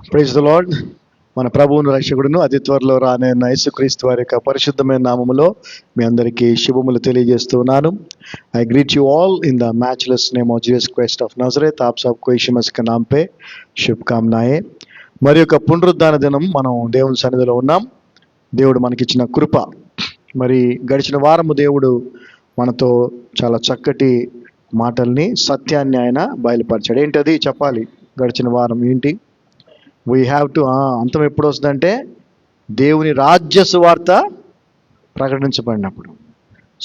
Praise the lord. మన ప్రభువును రక్షకుడును అతి త్వరలో రానైన యేసుక్రీస్తు వారి యొక్క పరిశుద్ధమైన నామములో మీ అందరికీ శుభములు తెలియజేస్తున్నాను. I greet you all in the matchless name of Jesus Christ of Nazareth. ఆప్ సబ్కో యీशु मसीह के नाम पे శుభకామనాయే. మరి యొక్క పునరుద్ధాన దినం మనం దేవుని సన్నిధిలో ఉన్నాం. దేవుడు మనకిచ్చిన కృప. మరి గడిచిన వారము దేవుడు మనతో చాలా చక్కటి మాటల్ని, సత్యాన్ని ఆయన బయలుపరిచాడు. ఏంటది చెప్పాలి? గడిచిన వారం ఏంటి? వీ హ్యావ్ టు అంతం ఎప్పుడు వస్తుందంటే దేవుని రాజ్య సువార్త ప్రకటించబడినప్పుడు.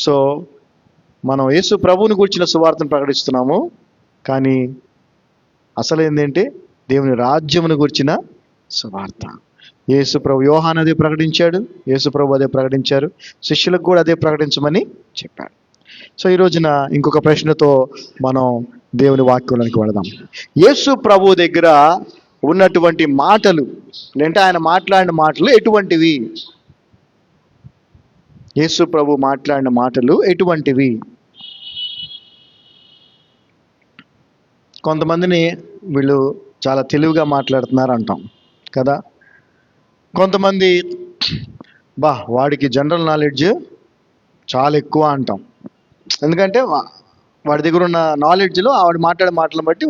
సో మనం యేసు ప్రభువుని గురించిన సువార్తను ప్రకటిస్తున్నాము, కానీ అసలు ఏంటంటే దేవుని రాజ్యమును గురించిన సువార్త. యేసు ప్రభు యోహాను అదే ప్రకటించాడు, యేసు ప్రభు అదే ప్రకటించారు, శిష్యులకు కూడా అదే ప్రకటించమని చెప్పాడు. సో ఈ రోజున ఇంకొక ప్రశ్నతో మనం దేవుని వాక్యంలోనికి వెళదాం. యేసు ప్రభు దగ్గర ఉన్నటువంటి మాటలు, లేదంటే ఆయన మాట్లాడిన మాటలు ఎటువంటివి? యేసు ప్రభు మాట్లాడిన మాటలు ఎటువంటివి? కొంతమందిని వీళ్ళు చాలా తెలివిగా మాట్లాడుతున్నారు అంటాం కదా. కొంతమంది వాడికి జనరల్ నాలెడ్జ్ చాలా ఎక్కువ అంటాం. ఎందుకంటే వాడి దగ్గర ఉన్న నాలెడ్జ్లో ఆవిడ మాట్లాడే మాటలను బట్టి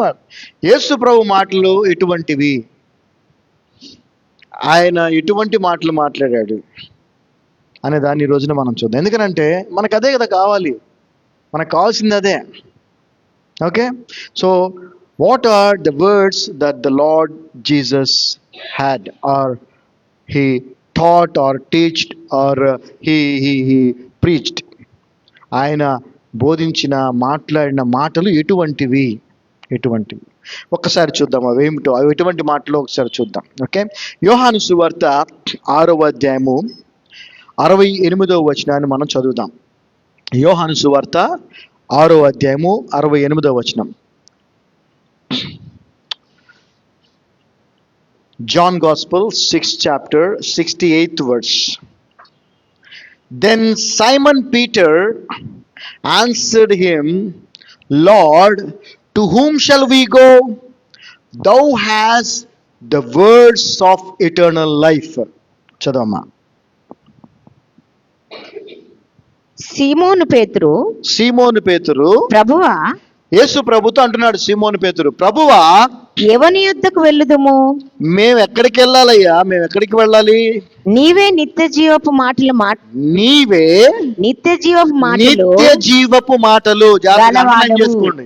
యేసు ప్రభు మాటలు ఎటువంటివి, ఆయన ఎటువంటి మాటలు మాట్లాడాడు అనే దాన్ని ఈ రోజున మనం చూద్దాం. ఎందుకనంటే మనకు అదే కదా కావాలి, మనకు కావాల్సింది అదే. Okay, so what are the words that the Lord Jesus had, or he thought, or teached, or he preached? ఆయన బోధించిన, మాట్లాడిన మాటలు ఎటువంటివి? ఒక్కసారి చూద్దాం అవి ఏమిటో, అవి ఎటువంటి మాటలు ఒకసారి చూద్దాం. ఓకే, యోహాను సువార్త 6వ అధ్యాయము 68వ వచనాన్ని మనం చదువుదాం. యోహాను సువార్త 6వ అధ్యాయము 68వ వచనం. John Gospel 6th chapter 68th verse. Then Simon Peter answered him, Lord, to whom shall we go? Thou hast the words of eternal life. చదవమ్మా. సీమోను పేతురు ప్రభువా, యేసు ప్రభుతో అంటున్నాడు సీమోను పేతురు, ప్రభువా, ఎవని యుద్ధకు వెళ్ళుదుము? మేము ఎక్కడికి వెళ్ళాలయ్యా? మేము ఎక్కడికి వెళ్ళాలి? నీవే నిత్య జీవపు మాటలు నీవే నిత్య జీవపు మాటలు చేసుకోండి.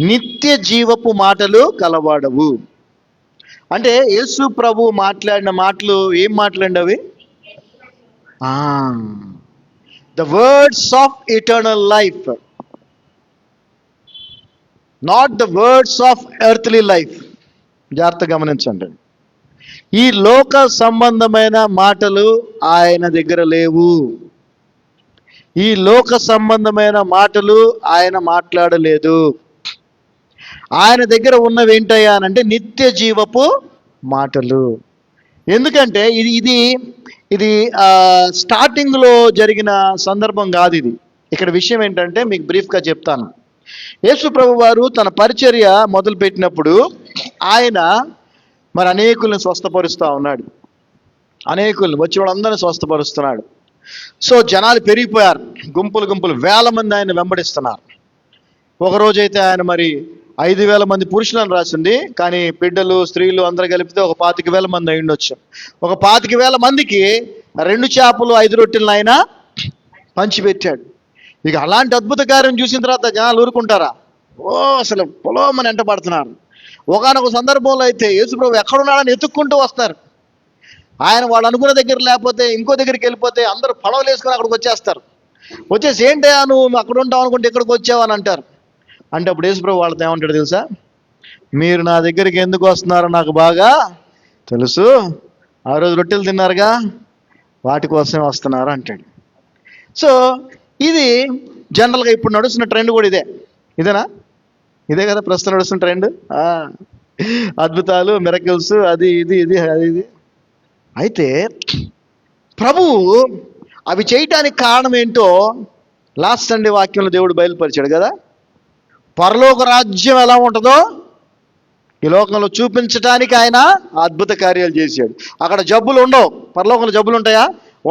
నిత్య జీవపు మాటలు కలవాడవు అంటే యేసు ప్రభు మాట్లాడిన మాటలు ఏం మాటలండి అవి? The words of eternal life, not the words of earthly life. జాగ్రత్త గమనించండి. ఈ లోక సంబంధమైన మాటలు ఆయన దగ్గర లేవు. ఈ లోక సంబంధమైన మాటలు ఆయన మాట్లాడలేదు. ఆయన దగ్గర ఉన్నవి ఏంటయ్యా అంటే నిత్య జీవపు మాటలు. ఎందుకంటే ఇది స్టార్టింగ్లో జరిగిన సందర్భం కాదు ఇది. ఇక్కడ విషయం ఏంటంటే మీకు బ్రీఫ్గా చెప్తాను. యేసు ప్రభు వారు తన పరిచర్య మొదలుపెట్టినప్పుడు ఆయన మరి అనేకుల్ని స్వస్థపరుస్తూ ఉన్నాడు. అనేకుల్ని వచ్చిన వాళ్ళందరినీ స్వస్థపరుస్తున్నాడు. సో జనాలు పెరిగిపోయారు, గుంపులు వేల మంది ఆయన వెంబడిస్తున్నారు. ఒకరోజైతే ఆయన మరి 5,000 మంది పురుషులను రాసింది, కానీ బిడ్డలు, స్త్రీలు అందరూ కలిపితే ఒక 25,000 మంది అయి ఉండొచ్చు. ఒక 25,000 మందికి 2 చేపలు 5 రొట్టెలను ఆయన పంచిపెట్టాడు. ఇక అలాంటి అద్భుత కార్యం చూసిన తర్వాత జనాలు ఊరుకుంటారా? అసలు పొలోమని ఎంట పడుతున్నారు. ఒకనొక సందర్భంలో అయితే యేసుప్రభు ఎక్కడున్నాడని ఎత్తుక్కుంటూ వస్తారు. ఆయన వాళ్ళు అనుకున్న దగ్గర లేకపోతే ఇంకో దగ్గరికి వెళ్ళిపోతే అందరూ పడవలు వేసుకొని అక్కడికి వచ్చేస్తారు. వచ్చేసి ఏంటయ్యా నువ్వు అక్కడ ఉంటావు అనుకుంటే ఇక్కడికి వచ్చావు అని అంటారు. అంటే అప్పుడు యేసుప్రభు వాళ్ళతో ఏమంటాడు తెలుసా? మీరు నా దగ్గరికి ఎందుకు వస్తున్నారో నాకు బాగా తెలుసు. ఆ రోజు రొట్టెలు తిన్నారుగా, వాటి కోసమే వస్తున్నారు అంటాడు. సో ఇది జనరల్గా ఇప్పుడు నడుస్తున్న ట్రెండ్ కూడా ఇదే కదా ప్రస్తుతం నడుస్తున్న ట్రెండ్. అద్భుతాలు, మిరకిల్స్, అది ఇది. అయితే ప్రభువు అవి చేయటానికి కారణం ఏంటో లాస్ట్ సండే వాక్యంలో దేవుడు బయలుపరిచాడు కదా. పరలోక రాజ్యం ఎలా ఉంటుందో ఈ లోకంలో చూపించడానికి ఆయన అద్భుత కార్యాలు చేశాడు. అక్కడ జబ్బులు ఉండవు, పరలోకంలో జబ్బులు ఉంటాయా?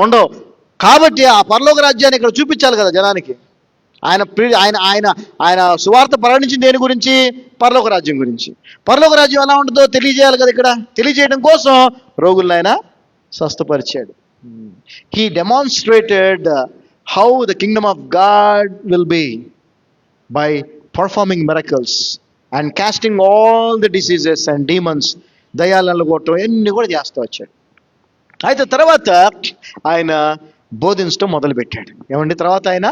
ఉండవు. కాబట్టి ఆ పరలోక రాజ్యాన్ని ఇక్కడ చూపించాలి కదా జనానికి. ఆయన ఆయన ఆయన సువార్త ప్రకటించింది దేని గురించి? పరలోక రాజ్యం గురించి. పరలోక రాజ్యం ఎలా ఉంటుందో తెలియజేయాలి కదా. ఇక్కడ తెలియజేయడం కోసం రోగులను ఆయన స్వస్థపరిచాడు. He demonstrated how the kingdom of God will be by performing miracles and casting all the diseases and demons. దయాలను కొట్టడం ఇవన్నీ కూడా చేస్తూ వచ్చాడు. అయితే తర్వాత ఆయన బోధించడం మొదలుపెట్టాడు. ఏమండి? తర్వాత ఆయన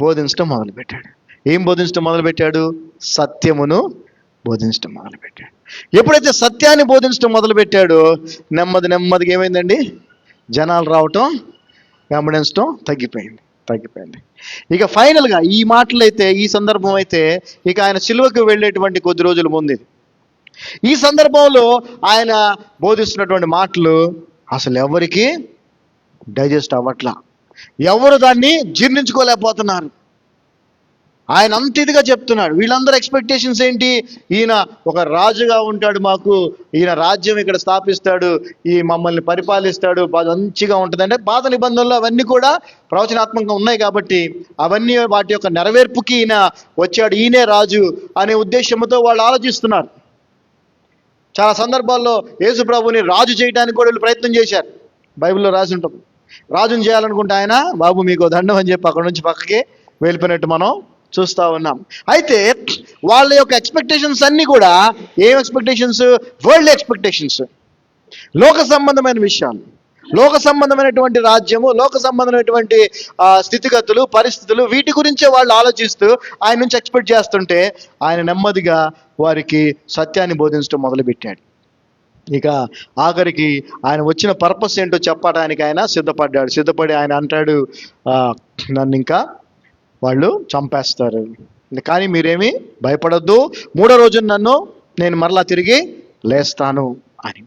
బోధించడం మొదలుపెట్టాడు. ఏం బోధించడం మొదలుపెట్టాడు? సత్యమును బోధించడం మొదలుపెట్టాడు. ఎప్పుడైతే సత్యాన్ని బోధించడం మొదలుపెట్టాడో నెమ్మదిగా ఏమైందండి? జనాలు రావటం, వెంబడించడం తగ్గిపోయింది. ఇక ఫైనల్గా ఈ మాటలు అయితే, ఈ సందర్భం అయితే ఇక ఆయన సిలువకు వెళ్ళేటువంటి కొద్ది రోజులు ముందు, ఈ సందర్భంలో ఆయన బోధిస్తున్నటువంటి మాటలు అసలు ఎవరికి డైజెస్ట్ అవ్వట్లా. ఎవరు దాన్ని జీర్ణించుకోలేకపోతున్నారు. ఆయన అంత ఇదిగా చెప్తున్నాడు. వీళ్ళందరూ ఎక్స్పెక్టేషన్స్ ఏంటి? ఈయన ఒక రాజుగా ఉంటాడు, మాకు ఈయన రాజ్యం ఇక్కడ స్థాపిస్తాడు, ఈ మమ్మల్ని పరిపాలిస్తాడు, మంచిగా ఉంటుంది. అంటే పాత నిబంధనలు అవన్నీ కూడా ప్రవచనాత్మకంగా ఉన్నాయి కాబట్టి అవన్నీ వాటి యొక్క నెరవేర్పుకి ఈయన వచ్చాడు, ఈయనే రాజు అనే ఉద్దేశంతో వాళ్ళు ఆలోచిస్తున్నారు. చాలా సందర్భాల్లో యేసు ప్రభుని రాజు చేయడానికి కూడా వీళ్ళు ప్రయత్నం చేశారు. బైబిల్లో రాసి ఉంటుంది. రాజుని చేయాలనుకుంటే ఆయన బాబు మీకు దండం అని చెప్పి అక్కడ నుంచి పక్కకి వెళ్ళిపోయినట్టు మనం చూస్తూ ఉన్నాం. అయితే వాళ్ళ యొక్క ఎక్స్పెక్టేషన్స్ అన్నీ కూడా ఏం ఎక్స్పెక్టేషన్స్? వరల్డ్ ఎక్స్పెక్టేషన్స్, లోక సంబంధమైన విషయాలు, లోక సంబంధమైనటువంటి రాజ్యము, లోక సంబంధమైనటువంటి స్థితిగతులు, పరిస్థితులు, వీటి గురించే వాళ్ళు ఆలోచిస్తూ ఆయన నుంచి ఎక్స్పెక్ట్ చేస్తుంటే ఆయన నెమ్మదిగా వారికి సత్యాన్ని బోధించడం మొదలుపెట్టాడు. ఇక ఆఖరికి ఆయన వచ్చిన పర్పస్ ఏంటో చెప్పడానికి ఆయన సిద్ధపడి ఆయన అంటాడు, నన్ను ఇంకా వాళ్ళు చంపేస్తారు, కానీ మీరేమీ భయపడొద్దు, 3వ రోజున నేను మరలా తిరిగి లేస్తాను అని.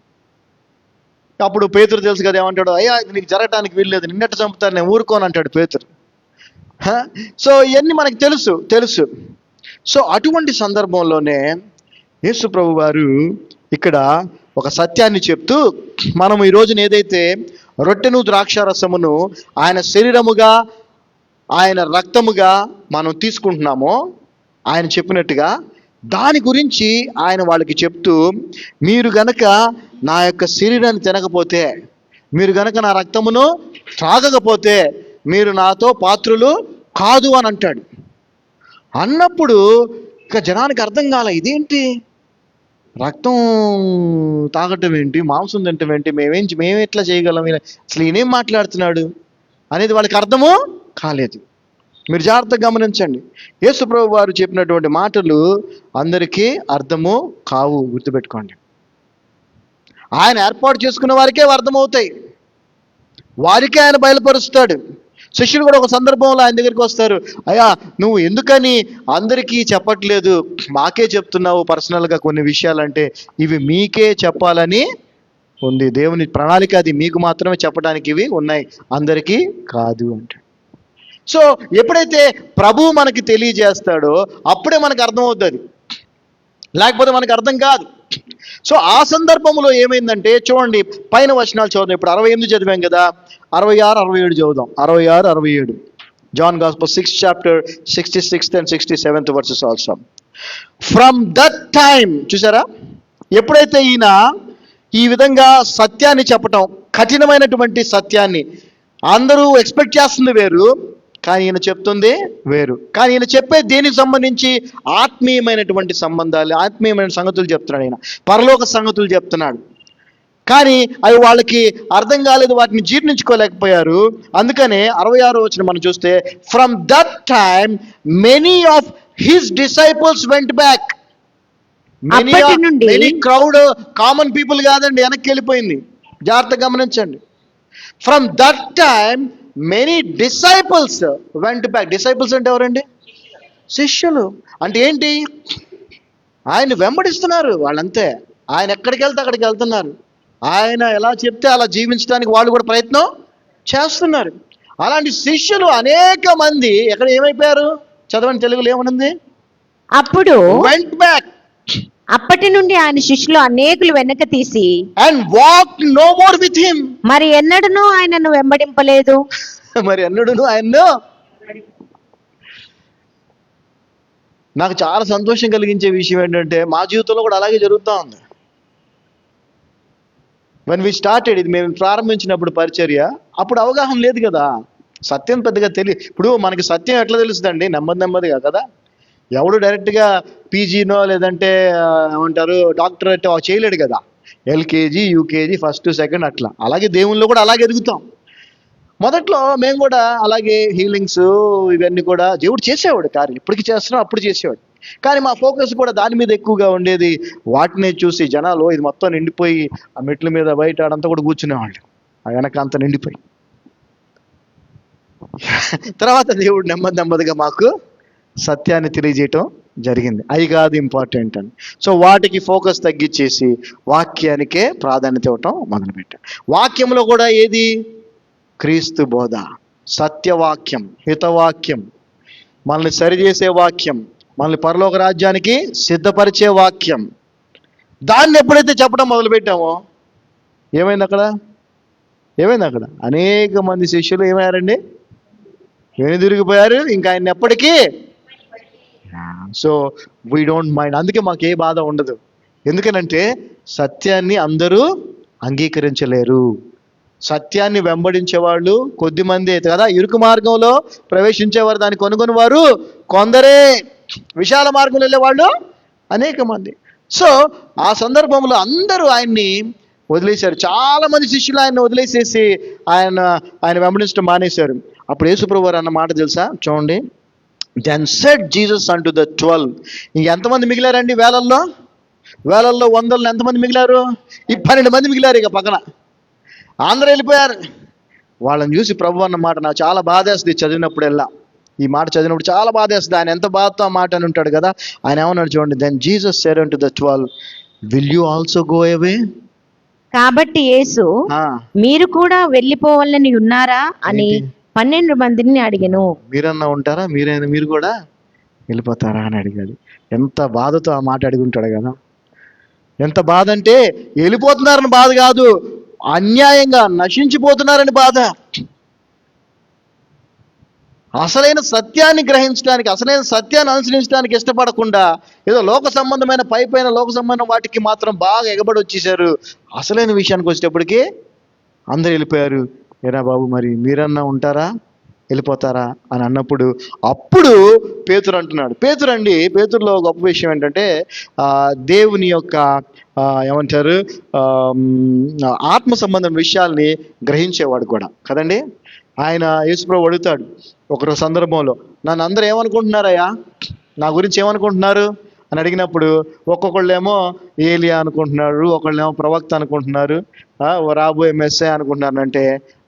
అప్పుడు పేతురు తెలుసు కదా ఏమంటాడు? అయ్యా ఇది నీకు జరగటానికి వీల్లేదు, నిన్నట్టు చంపుతారు, నేను ఊరుకోను అంటాడు పేతురు. సో ఇవన్నీ మనకు తెలుసు. సో అటువంటి సందర్భంలోనే యేసు ప్రభు వారు ఇక్కడ ఒక సత్యాన్ని చెప్తూ, మనం ఈ రోజున ఏదైతే రొట్టెను ద్రాక్షారసమును ఆయన శరీరముగా ఆయన రక్తముగా మనం తీసుకుంటున్నామో ఆయన చెప్పినట్టుగా, దాని గురించి ఆయన వాళ్ళకి చెప్తూ, మీరు గనక నా యొక్క శరీరాన్ని తినకపోతే, మీరు గనక నా రక్తమును త్రాగకపోతే మీరు నాతో పాత్రులు కాదు అని అంటాడు. అన్నప్పుడు ఇక జనానికి అర్థం కాలే, ఇదేంటి రక్తం తాగటం ఏంటి, మాంసం తినటం ఏంటి, మేము ఎట్లా చేయగలం, అసలు ఈయనేం మాట్లాడుతున్నాడు అనేది వాళ్ళకి అర్థము కాలేదు. మీరు జాగ్రత్తగా గమనించండి. యేసు ప్రభు వారు చెప్పినటువంటి మాటలు అందరికీ అర్థము కావు, గుర్తుపెట్టుకోండి. ఆయన ఏర్పాటు చేసుకున్న వారికే అర్థమవుతాయి, వారికే ఆయన బయలుపరుస్తాడు. శిష్యులు కూడా ఒక సందర్భంలో ఆయన దగ్గరికి వస్తారు, అయ్యా నువ్వు ఎందుకని అందరికీ చెప్పట్లేదు, మాకే చెప్తున్నావు పర్సనల్గా కొన్ని విషయాలంటే, ఇవి మీకే చెప్పాలని ఉంది, దేవుని ప్రణాళిక అది, మీకు మాత్రమే చెప్పడానికి ఇవి ఉన్నాయి, అందరికీ కాదు అంటే. సో ఎప్పుడైతే ప్రభువు మనకి తెలియజేస్తాడో అప్పుడే మనకు అర్థమవుతుంది, లేకపోతే మనకు అర్థం కాదు. సో ఆ సందర్భంలో ఏమైందంటే చూడండి, పైన వచనాలు చదువుదాం. ఇప్పుడు 68 చదివాం కదా, 66, 67 చదువుదాం. 66, 67 John gospel 6th chapter 66th and 67th verses also. From that time, చూసారా, ఎప్పుడైతే ఈయన ఈ విధంగా సత్యాన్ని చెప్పటం, కఠినమైనటువంటి సత్యాన్ని, అందరూ ఎక్స్పెక్ట్ చేస్తుంది వేరు, కానీ ఈయన చెప్తుంది వేరు. కానీ ఈయన చెప్పే దేనికి సంబంధించి? ఆత్మీయమైనటువంటి సంబంధాలు, ఆత్మీయమైన సంగతులు చెప్తున్నాడు ఆయన, పరలోక సంగతులు చెప్తున్నాడు. కానీ అవి వాళ్ళకి అర్థం కాలేదు, వాటిని జీర్ణించుకోలేకపోయారు. అందుకనే 66వ వచనం మనం చూస్తే, from that time many of his disciples went back. Many crowd, common people కాదండి, వెనక్కి వెళ్ళిపోయింది. జాగ్రత్తగా గమనించండి. From that time many disciples went back. Disciples అంటే ఎవరండి? శిష్యులు. అంటే ఏంటి? ఆయన వెంబడిస్తున్నారు వాళ్ళంతే, ఆయన ఎక్కడికి వెళ్తే అక్కడికి వెళ్తున్నారు, ఆయన ఎలా చెప్తే అలా జీవించడానికి వాళ్ళు కూడా ప్రయత్నం చేస్తున్నారు. అలాంటి శిష్యులు అనేక మంది ఎక్కడ ఏమైపోయారు? చదవండి, తెలుగులో ఏమనుంది? అప్పుడు వెంట్ బ్యాక్. అప్పటి నుండి ఆయన శిష్యులు అనేకులు వెనక తీసి and walked no more with him. మరి ఎన్నడూనూ ఆయనను వెంబడింపలేదు. మరి అన్నుడును ఆయన్ను. నాకు చాలా సంతోషం కలిగించే విషయం ఏంటంటే మా జీవితంలో కూడా అలాగే జరుగుతూ ఉంది. వెన్ వి స్టార్టెడ్, ఇది మేము ప్రారంభించినప్పుడు పరిచర్య, అప్పుడు అవగాహన లేదు కదా, సత్యం పెద్దగా తెలియదు. ఇప్పుడు మనకి సత్యం ఎట్లా తెలుస్తుందండి? నెమ్మదిగా కదా. ఎవడు డైరెక్ట్గా పీజీనో లేదంటే ఏమంటారు డాక్టరేట్ చేయలేడు కదా. ఎల్కేజీ, యూకేజీ, ఫస్ట్, సెకండ్ అట్లా. అలాగే దేవుళ్ళు కూడా అలాగే ఎదుగుతాం. మొదట్లో మేము కూడా అలాగే హీలింగ్స్ ఇవన్నీ కూడా దేవుడు చేసేవాడు కార్యం. ఇప్పటికి చేస్తున్నాం, అప్పుడు చేసేవాడు. కానీ మా ఫోకస్ కూడా దాని మీద ఎక్కువగా ఉండేది. వాటినే చూసి జనాలు ఇది మొత్తం నిండిపోయి ఆ మెట్ల మీద బయట ఆడంతా కూడా కూర్చునేవాళ్ళు, ఆ వెనక అంతా నిండిపోయి. తర్వాత దేవుడు నెమ్మదిగా మాకు సత్యాన్ని తెలియజేయటం జరిగింది. అవి కాదు ఇంపార్టెంట్ అని. సో వాటికి ఫోకస్ తగ్గించేసి వాక్యానికే ప్రాధాన్యత ఇవ్వటం మొదలుపెట్టాం. వాక్యంలో కూడా ఏది? క్రీస్తు బోధ, సత్యవాక్యం, హితవాక్యం, మనల్ని సరిచేసే వాక్యం, మనల్ని పరలోక రాజ్యానికి సిద్ధపరిచే వాక్యం. దాన్ని ఎప్పుడైతే చెప్పడం మొదలుపెట్టామో ఏమైంది అక్కడ? అనేక మంది శిష్యులు ఏమయ్యారండి? వెనుదిరిగిపోయారు. ఇంకా ఆయన ఎప్పటికీ. So we don't mind. అందుకే మాకు ఏ బాధ ఉండదు. ఎందుకనంటే సత్యాన్ని అందరూ అంగీకరించలేరు. సత్యాన్ని వెంబడించే వాళ్ళు కొద్ది మంది కదా. ఇరుకు మార్గంలో ప్రవేశించేవారు, దాన్ని కొనుగొని వారు కొందరే. విశాల మార్గంలో వెళ్ళేవాళ్ళు అనేక మంది. సో ఆ సందర్భంలో అందరూ ఆయన్ని వదిలేశారు. చాలా మంది శిష్యులు ఆయన వదిలేసేసి ఆయన వెంబడించడం మానేశారు. అప్పుడు యేసుప్రభువు వారు అన్న మాట తెలుసా? చూడండి. Then said Jesus unto the 12. ఇంకెంతమంది మిగిలారండి? వేలల్లో వందల్లో ఎంతమంది మిగిలారు? ఈ 12 మంది మిగిలారు. ఇక పక్కన అందరూ వెళ్ళిపోయారు. వాళ్ళని చూసి ప్రభు అన్న మాట నాకు చాలా బాధేస్తుంది చదివినప్పుడల్లా. ఈ మాట చదివినప్పుడు చాలా బాధేస్తుంది. ఆయన ఎంత బాధతో ఆ మాట అని ఉంటాడు కదా. ఆయన ఏమన్నాడు చూడండి. దెన్ జీసస్ సెడ్ అంటు the 12, will you also go away? కాబట్టి యేసు మీరు కూడా వెళ్ళిపోవాలని ఉన్నారా అని 12 మందిని అడిగాను. మీరన్నా ఉంటారా? మీరు కూడా వెళ్ళిపోతారా అని అడిగాడు. ఎంత బాధతో ఆ మాట అడిగి ఉంటాడు కదా. ఎంత బాధ అంటే వెళ్ళిపోతున్నారని బాధ కాదు, అన్యాయంగా నశించిపోతున్నారని బాధ. అసలైన సత్యాన్ని గ్రహించడానికి, అసలైన సత్యాన్ని అనుసరించడానికి ఇష్టపడకుండా ఏదో లోక సంబంధమైన పైపైన లోక సంబంధం వాటికి మాత్రం బాగా ఎగబడి వచ్చేసారు. అసలైన విషయానికి వచ్చేటప్పటికి అందరు వెళ్ళిపోయారు. ఏరా బాబు, మరి మీరన్నా ఉంటారా వెళ్ళిపోతారా అని అన్నప్పుడు అప్పుడు పేతురు అంటున్నాడు. పేతురులో గొప్ప విషయం ఏంటంటే దేవుని యొక్క ఏమంటారు ఆత్మ సంబంధం విషయాల్ని గ్రహించేవాడు కూడా కదండి. ఆయన యేసుప్రభువు అడుగుతాడు ఒక సందర్భంలో, నన్ను అందరూ ఏమనుకుంటున్నారయ్యా, నా గురించి ఏమనుకుంటున్నారు అని అడిగినప్పుడు ఒక్కొక్కళ్ళేమో ఏలియా అనుకుంటున్నారు, ఒకళ్ళేమో ప్రవక్త అనుకుంటున్నారు, రాబోయే మెస్సే అనుకుంటున్నారు. అంటే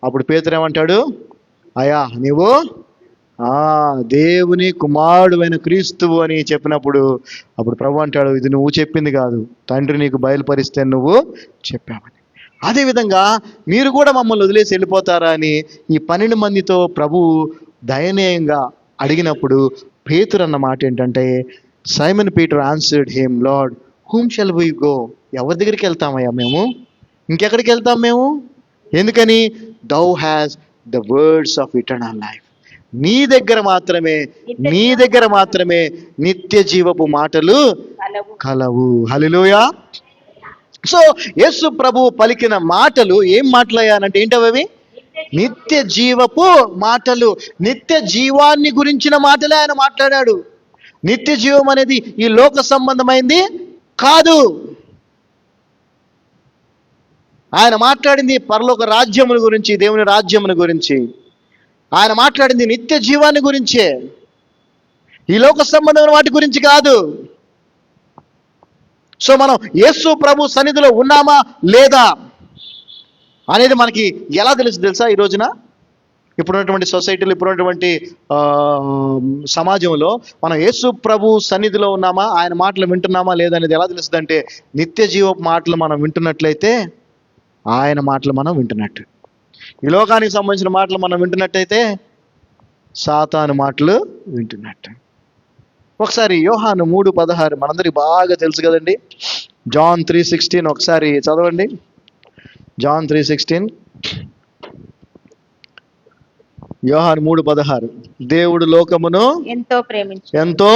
అప్పుడు పేతురు ఏమంటాడు? అయ్యా నీవు దేవుని కుమారుడు అయిన క్రీస్తువు అని చెప్పినప్పుడు అప్పుడు ప్రభు అంటాడు, ఇది నువ్వు చెప్పింది కాదు, తండ్రి నీకు బయలుపరిస్తే నువ్వు చెప్పావని. అదేవిధంగా మీరు కూడా మమ్మల్ని వదిలేసి వెళ్ళిపోతారా అని ఈ 12 మందితో ప్రభువు దయనీయంగా అడిగినప్పుడు పేతురు అన్న మాట ఏంటంటే, Simon Peter answered him, Lord whom shall we go? ఎవరి దగ్గరికి వెళ్తామయ్యా మేము? ఇంకెక్కడికి వెళ్తాం మేము? ఎందుకని? Thou has the words of eternal life. నీ దగ్గర మాత్రమే నిత్య జీవపు మాటలు కలవు. హల్లెలూయా. సో యేసు ప్రభువు పలికిన మాటలు ఏం మాటలయ్యానంటే ఏంటవి? నిత్య జీవపు మాటలు. నిత్య జీవాన్ని గురించిన మాటలే ఆయన మాట్లాడాడు. నిత్య జీవం అనేది ఈ లోక సంబంధమైంది కాదు. ఆయన మాట్లాడింది పరలోక రాజ్యముల గురించి, దేవుని రాజ్యముల గురించి. ఆయన మాట్లాడింది నిత్య జీవాన్ని గురించే, ఈ లోక సంబంధమైన వాటి గురించి కాదు. సో మనం యేసు ప్రభు సన్నిధిలో ఉన్నామా లేదా అనేది మనకి ఎలా తెలుసా? ఈ రోజున ఇప్పుడున్నటువంటి సొసైటీలో, ఇప్పుడున్నటువంటి సమాజంలో మనం యేసు ప్రభు సన్నిధిలో ఉన్నామా, ఆయన మాటలు వింటున్నామా లేదా అనేది ఎలా తెలుస్తుంది అంటే, నిత్య జీవ మాటలు మనం వింటున్నట్లయితే ఆయన మాటలు మనం వింటున్నట్టు. ఈ లోకానికి సంబంధించిన మాటలు మనం వింటున్నట్టయితే సాతాను మాటలు వింటున్నట్టు. ఒకసారి యోహాను 3:16 మనందరికి బాగా తెలుసు కదండి. జాన్ 3:16 ఒకసారి చదవండి. జాన్ 3:16. యోహాను 3:16. దేవుడు లోకమును ఎంతో ఎంతో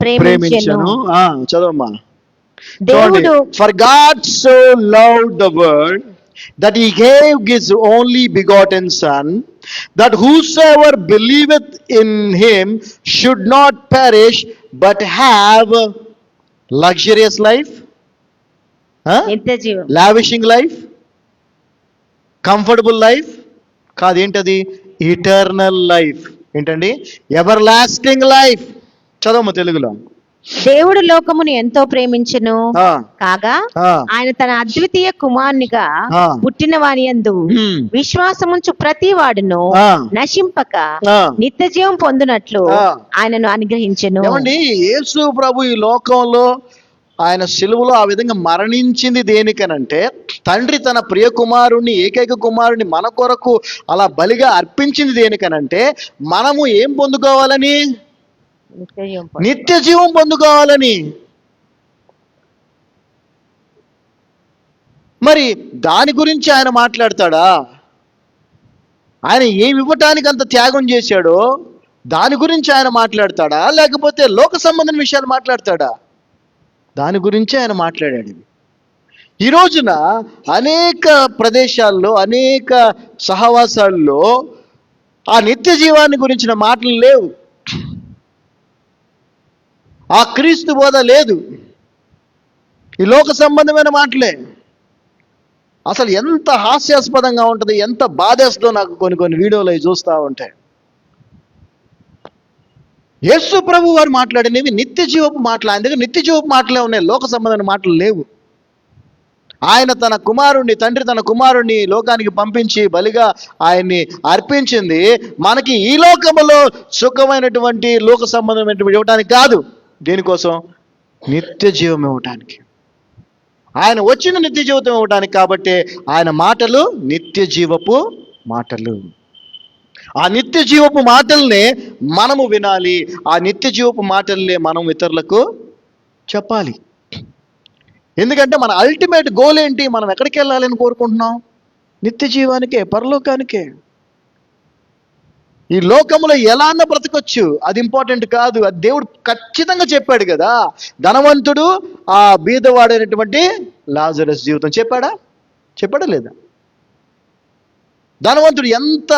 ప్రేమించెను. చదవమ్మా. దేవుడు for God so loved the world that he gave his only begotten son, that whosoever believeth in him should not perish but have luxurious life, నిత్య జీవం, lavishing life, comfortable life కాదు. ఏంటది? Eternal life. ఏంటండి? Everlasting life. చదవమ్మ తెలుగులో. దేవుడు లోకమును ఎంతో ప్రేమించెను కాగా ఆయన తన అద్వితీయ కుమారునిగా పుట్టిన వాని యందు విశ్వాసముంచు ప్రతి వాడును నశింపక నిత్య జీవం పొందునట్లు ఆయనను అనుగ్రహించెను. ఏమండి, యేసు ప్రభు ఈ లోకంలో ఆయన సిలువలో ఆ విధంగా మరణించింది దేనికనంటే, తండ్రి తన ప్రియ కుమారుణ్ణి, ఏకైక కుమారుణ్ణి మన కొరకు అలా బలిగా అర్పించింది దేనికనంటే, మనము ఏం పొందుకోవాలని? నిత్య జీవం పొందుకోవాలని. మరి దాని గురించి ఆయన మాట్లాడతాడా? ఆయన ఏమి ఇవ్వటానికి అంత త్యాగం చేశాడో దాని గురించి ఆయన మాట్లాడతాడా, లేకపోతే లోక సంబంధం విషయాలు మాట్లాడతాడా? దాని గురించి ఆయన మాట్లాడాడు. ఈ రోజున అనేక ప్రదేశాల్లో, అనేక సహవాసాల్లో ఆ నిత్య జీవాన్ని గురించిన మాటలు లేవు. ఆ క్రీస్తు బోధ లేదు. ఈ లోక సంబంధమైన మాటలే. అసలు ఎంత హాస్యాస్పదంగా ఉంటుంది, ఎంత బాధేస్తుందో నాకు కొన్ని వీడియోలు అవి చూస్తూ ఉంటాయి. యేసు ప్రభు వారు మాట్లాడినవి నిత్య జీవపు మాటలు. ఆయన దగ్గర నిత్య జీవపు మాటలే ఉన్నాయి, లోక సంబంధమైన మాటలు లేవు. ఆయన తన కుమారుణ్ణి, తండ్రి తన కుమారుణ్ణి లోకానికి పంపించి బలిగా ఆయన్ని అర్పించింది మనకి ఈ లోకములో సుఖమైనటువంటి లోక సంబంధమైనటువంటి ఇవ్వటానికి కాదు. దేనికోసం? నిత్య జీవం ఇవ్వటానికి. ఆయన వచ్చిన నిత్య జీవితం ఇవ్వటానికి. కాబట్టి ఆయన మాటలు నిత్య జీవపు మాటలు. ఆ నిత్య జీవపు మాటల్నే మనము వినాలి. ఆ నిత్య జీవపు మాటల్నే మనం ఇతరులకు చెప్పాలి. ఎందుకంటే మన అల్టిమేట్ గోల్ ఏంటి? మనం ఎక్కడికి వెళ్ళాలని కోరుకుంటున్నాం? నిత్య జీవానికే, పరలోకానికే. ఈ లోకంలో ఎలా అన్న బ్రతకొచ్చు, అది ఇంపార్టెంట్ కాదు. అది దేవుడు ఖచ్చితంగా చెప్పాడు కదా. ధనవంతుడు, ఆ బీదవాడైనటువంటి లాజరస్ జీవితం చెప్పాడా లేదా? ధనవంతుడు ఎంత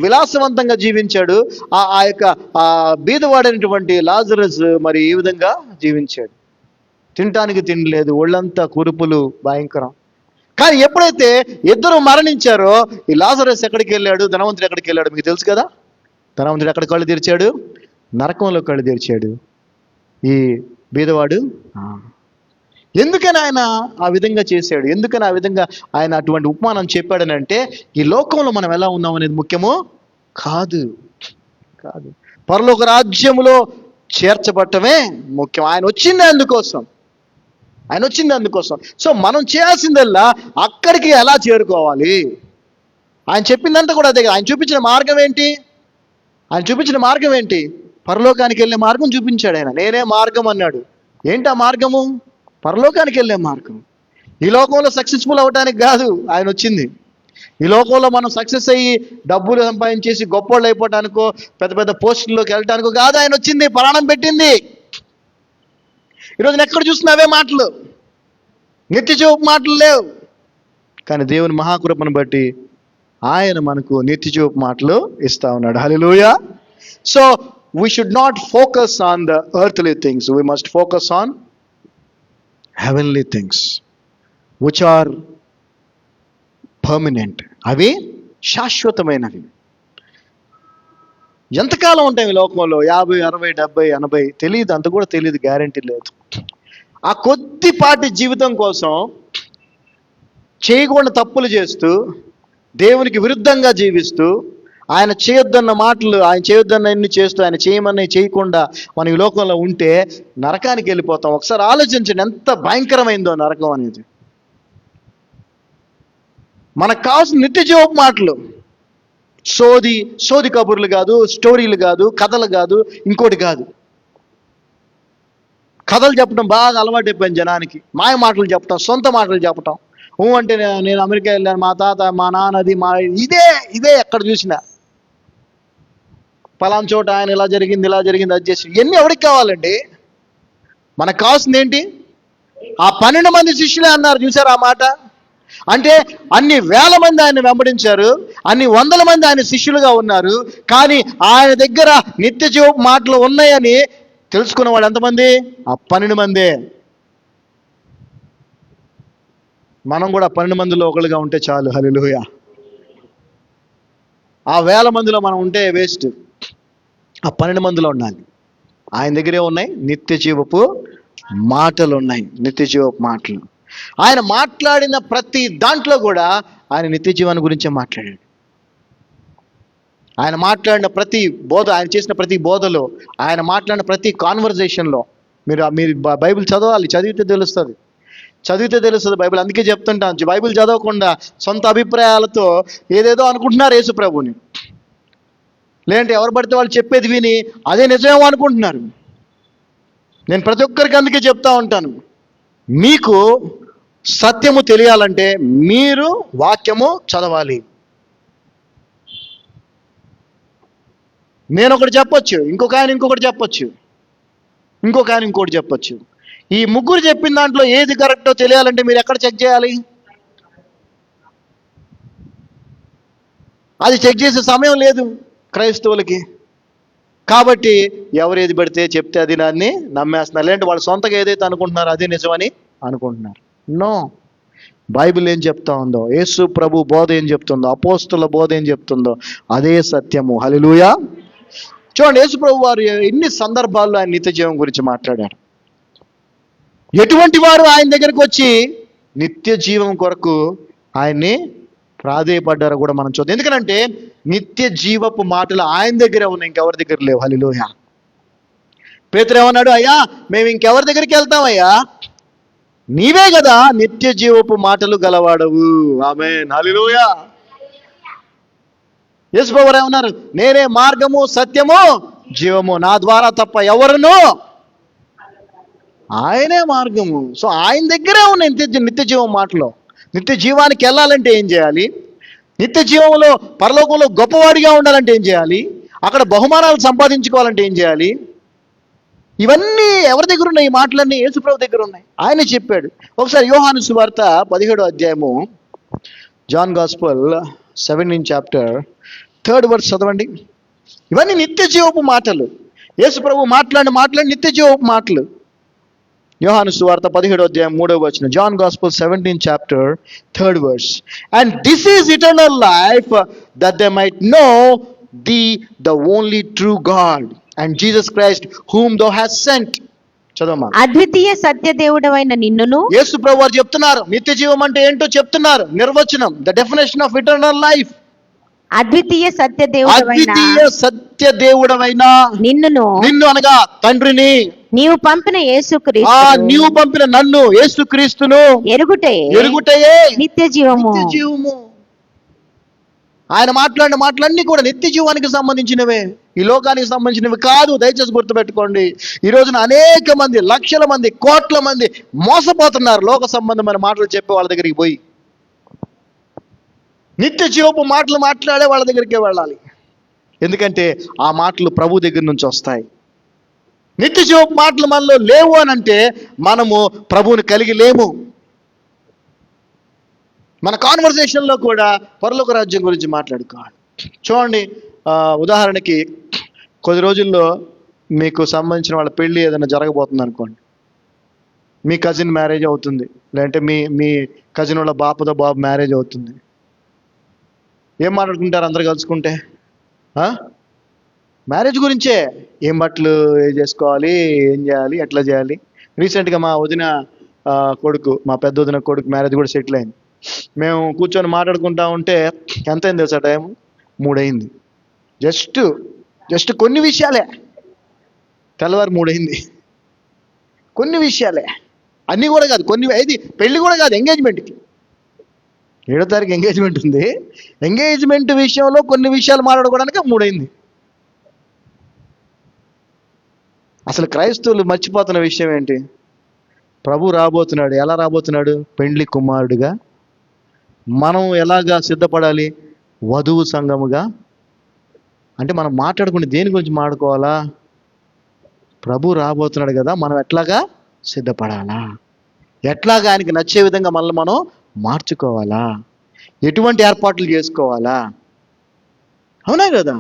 విలాసవంతంగా జీవించాడు, ఆ యొక్క ఆ బీదవాడైనటువంటి లాజరస్ మరి ఈ విధంగా జీవించాడు. తినటానికి తిండి లేదు, ఒళ్ళంతా కురుపులు, భయంకరం. కానీ ఎప్పుడైతే ఇద్దరు మరణించారో ఈ లాజరస్ ఎక్కడికి వెళ్ళాడు, ధనవంతుడు ఎక్కడికి వెళ్ళాడు? మీకు తెలుసు కదా. ధనవంతుడు ఎక్కడ కళ్ళు తెరిచాడు? నరకంలో కళ్ళు తెరిచాడు. ఈ బీదవాడు ఎందుకని ఆయన ఆ విధంగా చేశాడు? ఎందుకని ఆ విధంగా ఆయన అటువంటి ఉపమానం చెప్పాడని అంటే, ఈ లోకంలో మనం ఎలా ఉన్నాం అనేది ముఖ్యమో కాదు. పరలోక రాజ్యములో చేర్చబట్టమే ముఖ్యం. ఆయన వచ్చింది అందుకోసం. సో మనం చేయాల్సిందల్లా అక్కడికి ఎలా చేరుకోవాలి? ఆయన చెప్పిందంతా కూడా అదే. ఆయన చూపించిన మార్గం ఏంటి? పరలోకానికి వెళ్ళే మార్గం చూపించాడు ఆయన. నేనే మార్గం అన్నాడు. ఏంటి ఆ మార్గము? పరలోకానికి వెళ్ళే మార్గం. ఈ లోకంలో సక్సెస్ఫుల్ అవ్వడానికి కాదు ఆయన వచ్చింది. ఈ లోకంలో మనం సక్సెస్ అయ్యి డబ్బులు సంపాదించేసి గొప్పోళ్ళు అయిపోవటానికో, పెద్ద పెద్ద పోస్టుల్లోకి వెళ్ళటానికో కాదు ఆయన వచ్చింది. ప్రాణం పెట్టింది. ఈరోజు ఎక్కడ చూసినా అవే మాటలు, నిత్య జీవపు మాటలు లేవు. కానీ దేవుని మహాకృపను బట్టి ఆయన మనకు నిత్య జీవపు మాటలు ఇస్తా ఉన్నాడు. Hallelujah. So we should not focus on the earthly things. We must focus on heavenly things which are permanent. అవి శాశ్వతమైనవి. ఎంతకాలం ఉంటాయి ఈ లోకంలో? 50, 60, 70, 80 తెలియదు. అంత కూడా తెలియదు, గ్యారంటీ లేదు. ఆ కొద్దిపాటి జీవితం కోసం చేయకూడని తప్పులు చేస్తూ, దేవునికి విరుద్ధంగా జీవిస్తూ, ఆయన చేయొద్దన్న మాటలు, ఆయన చేయొద్దన్నన్ని చేస్తూ, ఆయన చేయమని చేయకుండా మనం ఈ లోకంలో ఉంటే నరకానికి వెళ్ళిపోతాం. ఒకసారి ఆలోచించండి ఎంత భయంకరమైందో నరకం అనేది. మనకు కావాల్సిన నిత్య జీవపు మాటలు, సోది కబుర్లు కాదు, స్టోరీలు కాదు, కథలు కాదు, ఇంకోటి కాదు. కథలు చెప్పడం బాగా అలవాటు అయిపోయింది జనానికి. మాయ మాటలు చెప్పటం, సొంత మాటలు చెప్పటం. అంటే నేను అమెరికా వెళ్ళాను, మా తాత, మా నాన్నది, మా ఇదే ఎక్కడ చూసినా. పలానా చోట ఆయన ఇలా జరిగింది అది చేసి. ఇవన్నీ ఎవరికి కావాలండి? మనకు కావాల్సింది ఏంటి? ఆ 12 మంది శిష్యులే అన్నారు, చూసారు ఆ మాట. అంటే అన్ని వేల మంది ఆయన వెంబడించారు, అన్ని వందల మంది ఆయన శిష్యులుగా ఉన్నారు. కానీ ఆయన దగ్గర నిత్య జీవ మాటలు ఉన్నాయని తెలుసుకున్న వాళ్ళు ఎంతమంది? ఆ 12 మందే. మనం కూడా 12 మందిలో ఒకళ్ళుగా ఉంటే చాలు. హల్లెలూయా. ఆ వేల మందిలో మనం ఉంటే వేస్ట్. ఆ 12 మందిలో ఉండాలి. ఆయన దగ్గరే ఉన్నాయి నిత్య జీవపు మాటలు ఉన్నాయి, నిత్య జీవపు మాటలు. ఆయన మాట్లాడిన ప్రతి దాంట్లో కూడా ఆయన నిత్య జీవాన్ని గురించే మాట్లాడాడు. ఆయన మాట్లాడిన ప్రతి బోధ, ఆయన చేసిన ప్రతి బోధలో, ఆయన మాట్లాడిన ప్రతి కాన్వర్జేషన్లో మీరు బైబిల్ చదవాలి, చదివితే తెలుస్తుంది బైబిల్. అందుకే చెప్తుంటాను, బైబిల్ చదవకుండా సొంత అభిప్రాయాలతో ఏదేదో అనుకుంటున్నారు యేసు ప్రభుని. లేదంటే ఎవరు పడితే వాళ్ళు చెప్పేది విని అదే నిజమేమో అనుకుంటున్నారు. నేను ప్రతి ఒక్కరికి అందుకే చెప్తా ఉంటాను, మీకు సత్యము తెలియాలంటే మీరు వాక్యము చదవాలి. నేను ఒకటి చెప్పొచ్చు, ఇంకొక ఆయన ఇంకొకటి చెప్పొచ్చు, ఇంకొక ఆయన ఇంకోటి చెప్పొచ్చు. ఈ ముగ్గురు చెప్పిన దాంట్లో ఏది కరెక్టో తెలియాలంటే మీరు ఎక్కడ చెక్ చేయాలి? అది చెక్ చేసే సమయం లేదు క్రైస్తవులకి. కాబట్టి ఎవరు ఏది పడితే చెప్తే అది దాన్ని నమ్మేస్తున్నారు. లేదంటే వాళ్ళు సొంతగా ఏదైతే అనుకుంటున్నారో అదే నిజమని అనుకుంటున్నారు. నో, బైబిల్ ఏం చెప్తా ఉందో, యేసు ప్రభు బోధ ఏం చెప్తుందో, అపోస్తుల బోధ ఏం చెప్తుందో అదే సత్యము. హల్లెలూయా. చూడండి, యేసు ప్రభు వారు ఎన్ని సందర్భాల్లో ఆయన నిత్య జీవం గురించి మాట్లాడారు. ఎటువంటి వారు ఆయన దగ్గరికి వచ్చి నిత్య జీవం కొరకు ఆయన్ని ప్రాధేయపడ్డారో కూడా మనం చూద్దాం. ఎందుకంటే నిత్య జీవపు మాటలు ఆయన దగ్గరే ఉన్నాయి, ఇంకెవరి దగ్గర లేవు. హల్లెలూయా. పేతురు ఏమన్నాడు? అయ్యా, మేము ఇంకెవరి దగ్గరికి వెళ్తామయ్యా, నీవే కదా నిత్య జీవపు మాటలు గలవాడవు. ఆమేన్. హల్లెలూయా. యేసు ప్రభువు ఏమన్నారు? నేనే మార్గము, సత్యము, జీవము, నా ద్వారా తప్ప ఎవరును. ఆయనే మార్గము. సో ఆయన దగ్గరే ఉన్నాయి నిత్య జీవం మాటలు. నిత్య జీవానికి వెళ్ళాలంటే ఏం చేయాలి? నిత్య జీవంలో పరలోకంలో గొప్పవాడిగా ఉండాలంటే ఏం చేయాలి? అక్కడ బహుమానాలు సంపాదించుకోవాలంటే ఏం చేయాలి? ఇవన్నీ ఎవరి దగ్గర ఉన్నాయి? ఈ మాటలన్నీ యేసు ప్రభు దగ్గర ఉన్నాయి. ఆయన చెప్పాడు. ఒకసారి యోహాను సువార్త 17వ అధ్యాయము, John gospel 17th chapter 3rd verse చదవండి. ఇవన్నీ నిత్య జీవపు మాటలు. యేసు ప్రభు మాట్లాడిన నిత్య జీవపు మాటలు. యోహాను సువార్త 17వ అధ్యాయం 3వ వచనం, John gospel 17th chapter 3rd verse. And this is eternal life, that they might know thee, the only true God, and Jesus Christ, whom thou hast sent. చదవమ్మా. అద్వితీయ సత్య దేవుడవైన నిన్నును. యేసు ప్రభు వారు చెప్తున్నారు నిత్య జీవం అంటే ఏంటో చెప్తున్నారు. నిర్వచనం, the definition of eternal life. అద్వితీయ సత్య దేవుడవైన నిన్ను అనగా తండ్రిని, నీవు పంపిన నీవు పంపిన నన్ను యేసుక్రీస్తును ఎరుగుటయే నిత్య జీవము. ఆయన మాట్లాడిన మాటలన్నీ కూడా నిత్య జీవానికి సంబంధించినవే, ఈ లోకానికి సంబంధించినవి కాదు. దయచేసి గుర్తుపెట్టుకోండి. ఈ రోజున అనేక మంది, లక్షల మంది, కోట్ల మంది మోసపోతున్నారు లోక సంబంధమైన మాటలు చెప్పే వాళ్ళ దగ్గరికి పోయి. నిత్య జీవపు మాటలు మాట్లాడే వాళ్ళ దగ్గరికే వెళ్ళాలి. ఎందుకంటే ఆ మాటలు ప్రభు దగ్గర నుంచి వస్తాయి. నిత్య జీవపు మాటలు మనలో లేవు అని అంటే మనము ప్రభువుని కలిగి లేము. మన కాన్వర్సేషన్లో కూడా పరలోక రాజ్యం గురించి మాట్లాడుకోవాలి. చూడండి, ఉదాహరణకి కొద్ది రోజుల్లో మీకు సంబంధించిన వాళ్ళ పెళ్ళి ఏదైనా జరగబోతుంది అనుకోండి. మీ కజిన్ మ్యారేజ్ అవుతుంది, లేదంటే మీ కజిన్ వాళ్ళ బాపతో బాబు మ్యారేజ్ అవుతుంది. ఏం మాట్లాడుకుంటారు అందరు కలుసుకుంటే? మ్యారేజ్ గురించే. ఏం బట్టలు చేసుకోవాలి, ఏం చేయాలి, ఎట్లా చేయాలి. రీసెంట్గా మా వదిన కొడుకు, మా పెద్ద వదిన కొడుకు మ్యారేజ్ కూడా సెటిల్ అయింది. మేము కూర్చొని మాట్లాడుకుంటా ఉంటే ఎంత అయింది తెలుసా? టైం 3 అయింది. జస్ట్ కొన్ని విషయాలే. తెల్లవారు 3 అయింది. కొన్ని విషయాలే, అన్నీ కూడా కాదు. ఇది పెళ్ళి కూడా కాదు, ఎంగేజ్మెంట్కి 7వ తారీఖు ఎంగేజ్మెంట్ ఉంది. ఎంగేజ్మెంట్ విషయంలో కొన్ని విషయాలు మాట్లాడుకోవడానికి 3 అయింది. అసలు క్రైస్తవులు మర్చిపోతున్న విషయం ఏంటి? ప్రభు రాబోతున్నాడు. ఎలా రాబోతున్నాడు? పెండ్లి కుమారుడిగా. మనం ఎలాగా సిద్ధపడాలి? వధువు సంఘముగా. అంటే మనం మాట్లాడుకునే దేని గురించి మాట్లాడుకోవాలా? ప్రభు రాబోతున్నాడు కదా, మనం ఎట్లాగా సిద్ధపడాలా, ఎట్లాగా ఆయనకి నచ్చే విధంగా మనల్ని మనం మార్చుకోవాలా, ఎటువంటి ఏర్పాట్లు చేసుకోవాలా. అవునా కదా?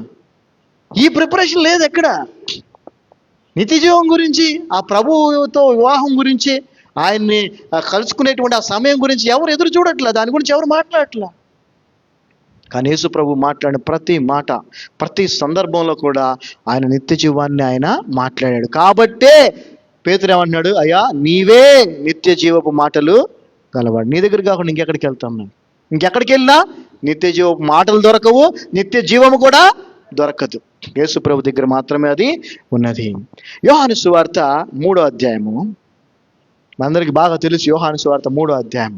ఈ ప్రిపరేషన్ లేదు ఎక్కడ. నిత్యజీవం గురించి, ఆ ప్రభువుతో వివాహం గురించి, ఆయన్ని కలుసుకునేటువంటి ఆ సమయం గురించి ఎవరు ఎదురు చూడట్లే, దాని గురించి ఎవరు మాట్లాడట్లే. కానీ యేసు ప్రభు మాట్లాడిన ప్రతి మాట, ప్రతి సందర్భంలో కూడా ఆయన నిత్య జీవాన్ని ఆయన మాట్లాడాడు. కాబట్టే పేతురు ఏమంటున్నాడు? అయ్యా, నీవే నిత్య జీవపు మాటలు గలవాడు. నీ దగ్గర కాకుండా ఇంకెక్కడికి వెళ్తాం మేము? ఇంకెక్కడికి వెళ్ళినా నిత్య జీవపు మాటలు దొరకవు, నిత్య జీవము కూడా దొరకదు. యేసు ప్రభు దగ్గర మాత్రమే అది ఉన్నది. యోహాను సువార్త 3వ అధ్యాయము. మనందరికి బాగా తెలుసు యోహాను సువార్త 3వ అధ్యాయం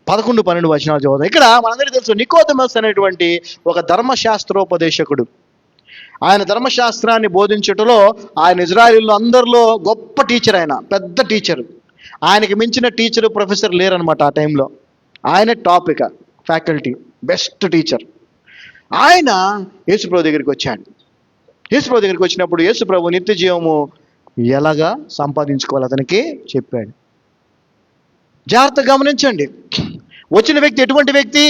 11-12 వచనాలు చదువుతాం. ఇక్కడ మనందరికీ తెలుసు నికోదేమస్ అనేటువంటి ఒక ధర్మశాస్త్రోపదేశకుడు. ఆయన ధర్మశాస్త్రాన్ని బోధించటంలో ఆయన ఇజ్రాయేలీలో అందరిలో గొప్ప టీచర్. ఆయన పెద్ద టీచర్. ఆయనకి మించిన టీచరు, ప్రొఫెసర్ లేరనమాట ఆ టైంలో. ఆయన టాపిక్ ఫ్యాకల్టీ, బెస్ట్ టీచర్. ఆయన యేసుప్రభు దగ్గరికి వచ్చాడు. యేసుప్రభు దగ్గరికి వచ్చినప్పుడు యేసుప్రభు నిత్య జీవము ఎలాగా సంపాదించుకోవాలి అతనికి చెప్పాడు. జాగ్రత్తగా గమనించండి. వచ్చిన వ్యక్తి ఎటువంటి వ్యక్తి?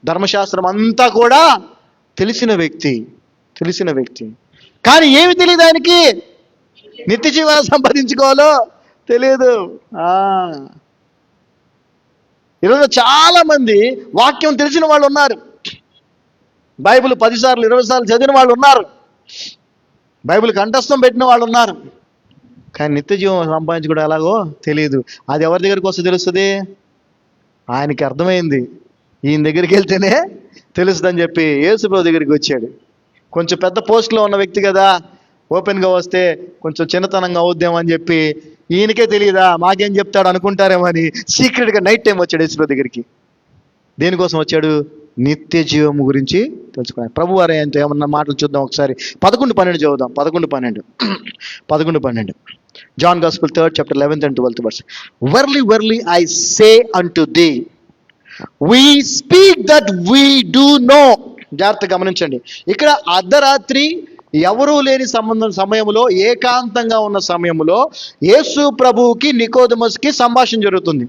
ధర్మశాస్త్రం అంతా కూడా తెలిసిన వ్యక్తి. కానీ ఏమి తెలియదు ఆయనకి? నిత్య జీవాన్ని సంపాదించుకోవాలో తెలియదు. ఈరోజు చాలా మంది వాక్యం తెలిసిన వాళ్ళు ఉన్నారు. బైబిల్ 10 సార్లు 20 సార్లు చదివిన వాళ్ళు ఉన్నారు. బైబిల్ కంఠస్థం పెట్టిన వాళ్ళు ఉన్నారు. కానీ నిత్య జీవం సంపాదించుకోవడం ఎలాగో తెలియదు. అది ఎవరి దగ్గరికి వస్తే తెలుస్తుంది? ఆయనకి అర్థమైంది, ఈయన దగ్గరికి వెళ్తేనే తెలుస్తుందని చెప్పి యేసుప్రభు దగ్గరికి వచ్చాడు. కొంచెం పెద్ద పోస్ట్లో ఉన్న వ్యక్తి కదా, ఓపెన్గా వస్తే కొంచెం చిన్నతనంగా అవుద్దాం అని చెప్పి, ఈయనకే తెలియదా మాకేం చెప్తాడు అనుకుంటారేమో అని సీక్రెట్గా నైట్ టైం వచ్చాడు యేసుప్రభు దగ్గరికి. దేనికోసం వచ్చాడు? నిత్య జీవం గురించి తెలుసుకున్నాడు. ప్రభు వారు ఆయనతో ఏమన్నా మాటలు చూద్దాం ఒకసారి. 11-12 చదువుదాం. 11-12 John Gospel 3rd chapter 11th and 12th verse. Verily, verily, I say unto thee, we speak that we do know. జాగ్రత్త గమనించండి. ఇక్కడ అర్ధరాత్రి ఎవరూ లేని సమయంలో, ఏకాంతంగా ఉన్న సమయంలో యేసు ప్రభువుకి నికోదేమస్కి సంభాషణ జరుగుతుంది.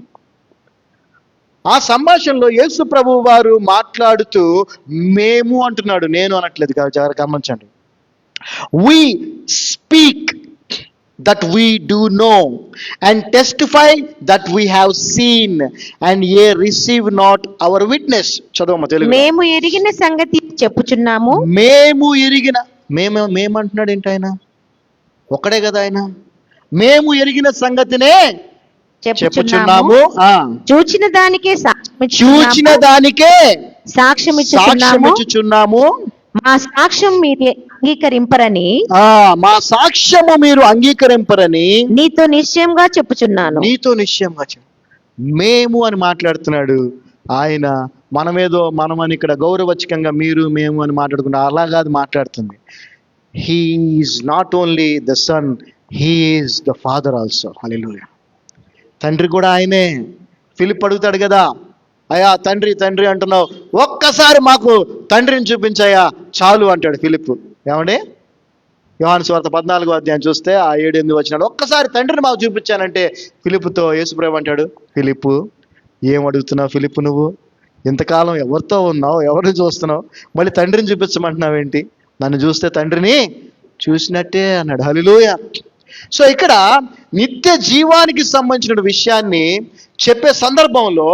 ఆ సంభాషణలో యేసు ప్రభువు వారు మాట్లాడుతూ మేము అంటున్నాడు, నేను అనట్లేదు. జాగ్రత్త గమనించండి. We speak that we do know and testify that we have seen and ye receive not our witness. చదవమ్మ Telugu. మేము ఎరిగిన సంగతి చెప్పుచున్నాము. మేము అంటున్నాడు ఏంటి? ఆయన ఒక్కడే కదా ఆయన. మేము ఎరిగిన సంగతినే చెప్పుచున్నాము, చూచిన దానికే సాక్ష్యం ఇచ్చుచున్నాము. మా సాక్ష్యం మీరు అంగీకరింపరని నీతో నిశ్చయంగా చెప్పుచున్నాను. మేము అని మాట్లాడుతున్నాడు ఆయన. మనమని ఇక్కడ గౌరవచకంగా మీరు మేము అని మాట్లాడుకుంటా, అలాగా అది మాట్లాడుతుంది. He is not only the son, he is the father also. Hallelujah. తండ్రి కూడా ఆయనే. ఫిలిప్ అడుగుతాడు కదా, అయ్యా తండ్రి తండ్రి అంటున్నావు, ఒక్కసారి మాకు తండ్రిని చూపించాయా చాలు అంటాడు ఫిలిప్. ఏమండి? యోహాను సువార్త 14వ అధ్యాయం చూస్తే ఆ 7-8 వచ్చినాడు, ఒక్కసారి తండ్రిని మాకు చూపించానంటే ఫిలిప్తో యేసుప్రభు అంటాడు, ఫిలిప్ ఏం అడుగుతున్నావు ఫిలిప్, నువ్వు ఇంతకాలం ఎవరితో ఉన్నావు, ఎవరిని చూస్తున్నావు, మళ్ళీ తండ్రిని చూపించమంటున్నావేంటి? నన్ను చూస్తే తండ్రిని చూసినట్టే అన్నాడు. హల్లెలూయా. సో ఇక్కడ నిత్య జీవానికి సంబంధించిన విషయాన్ని చెప్పే సందర్భంలో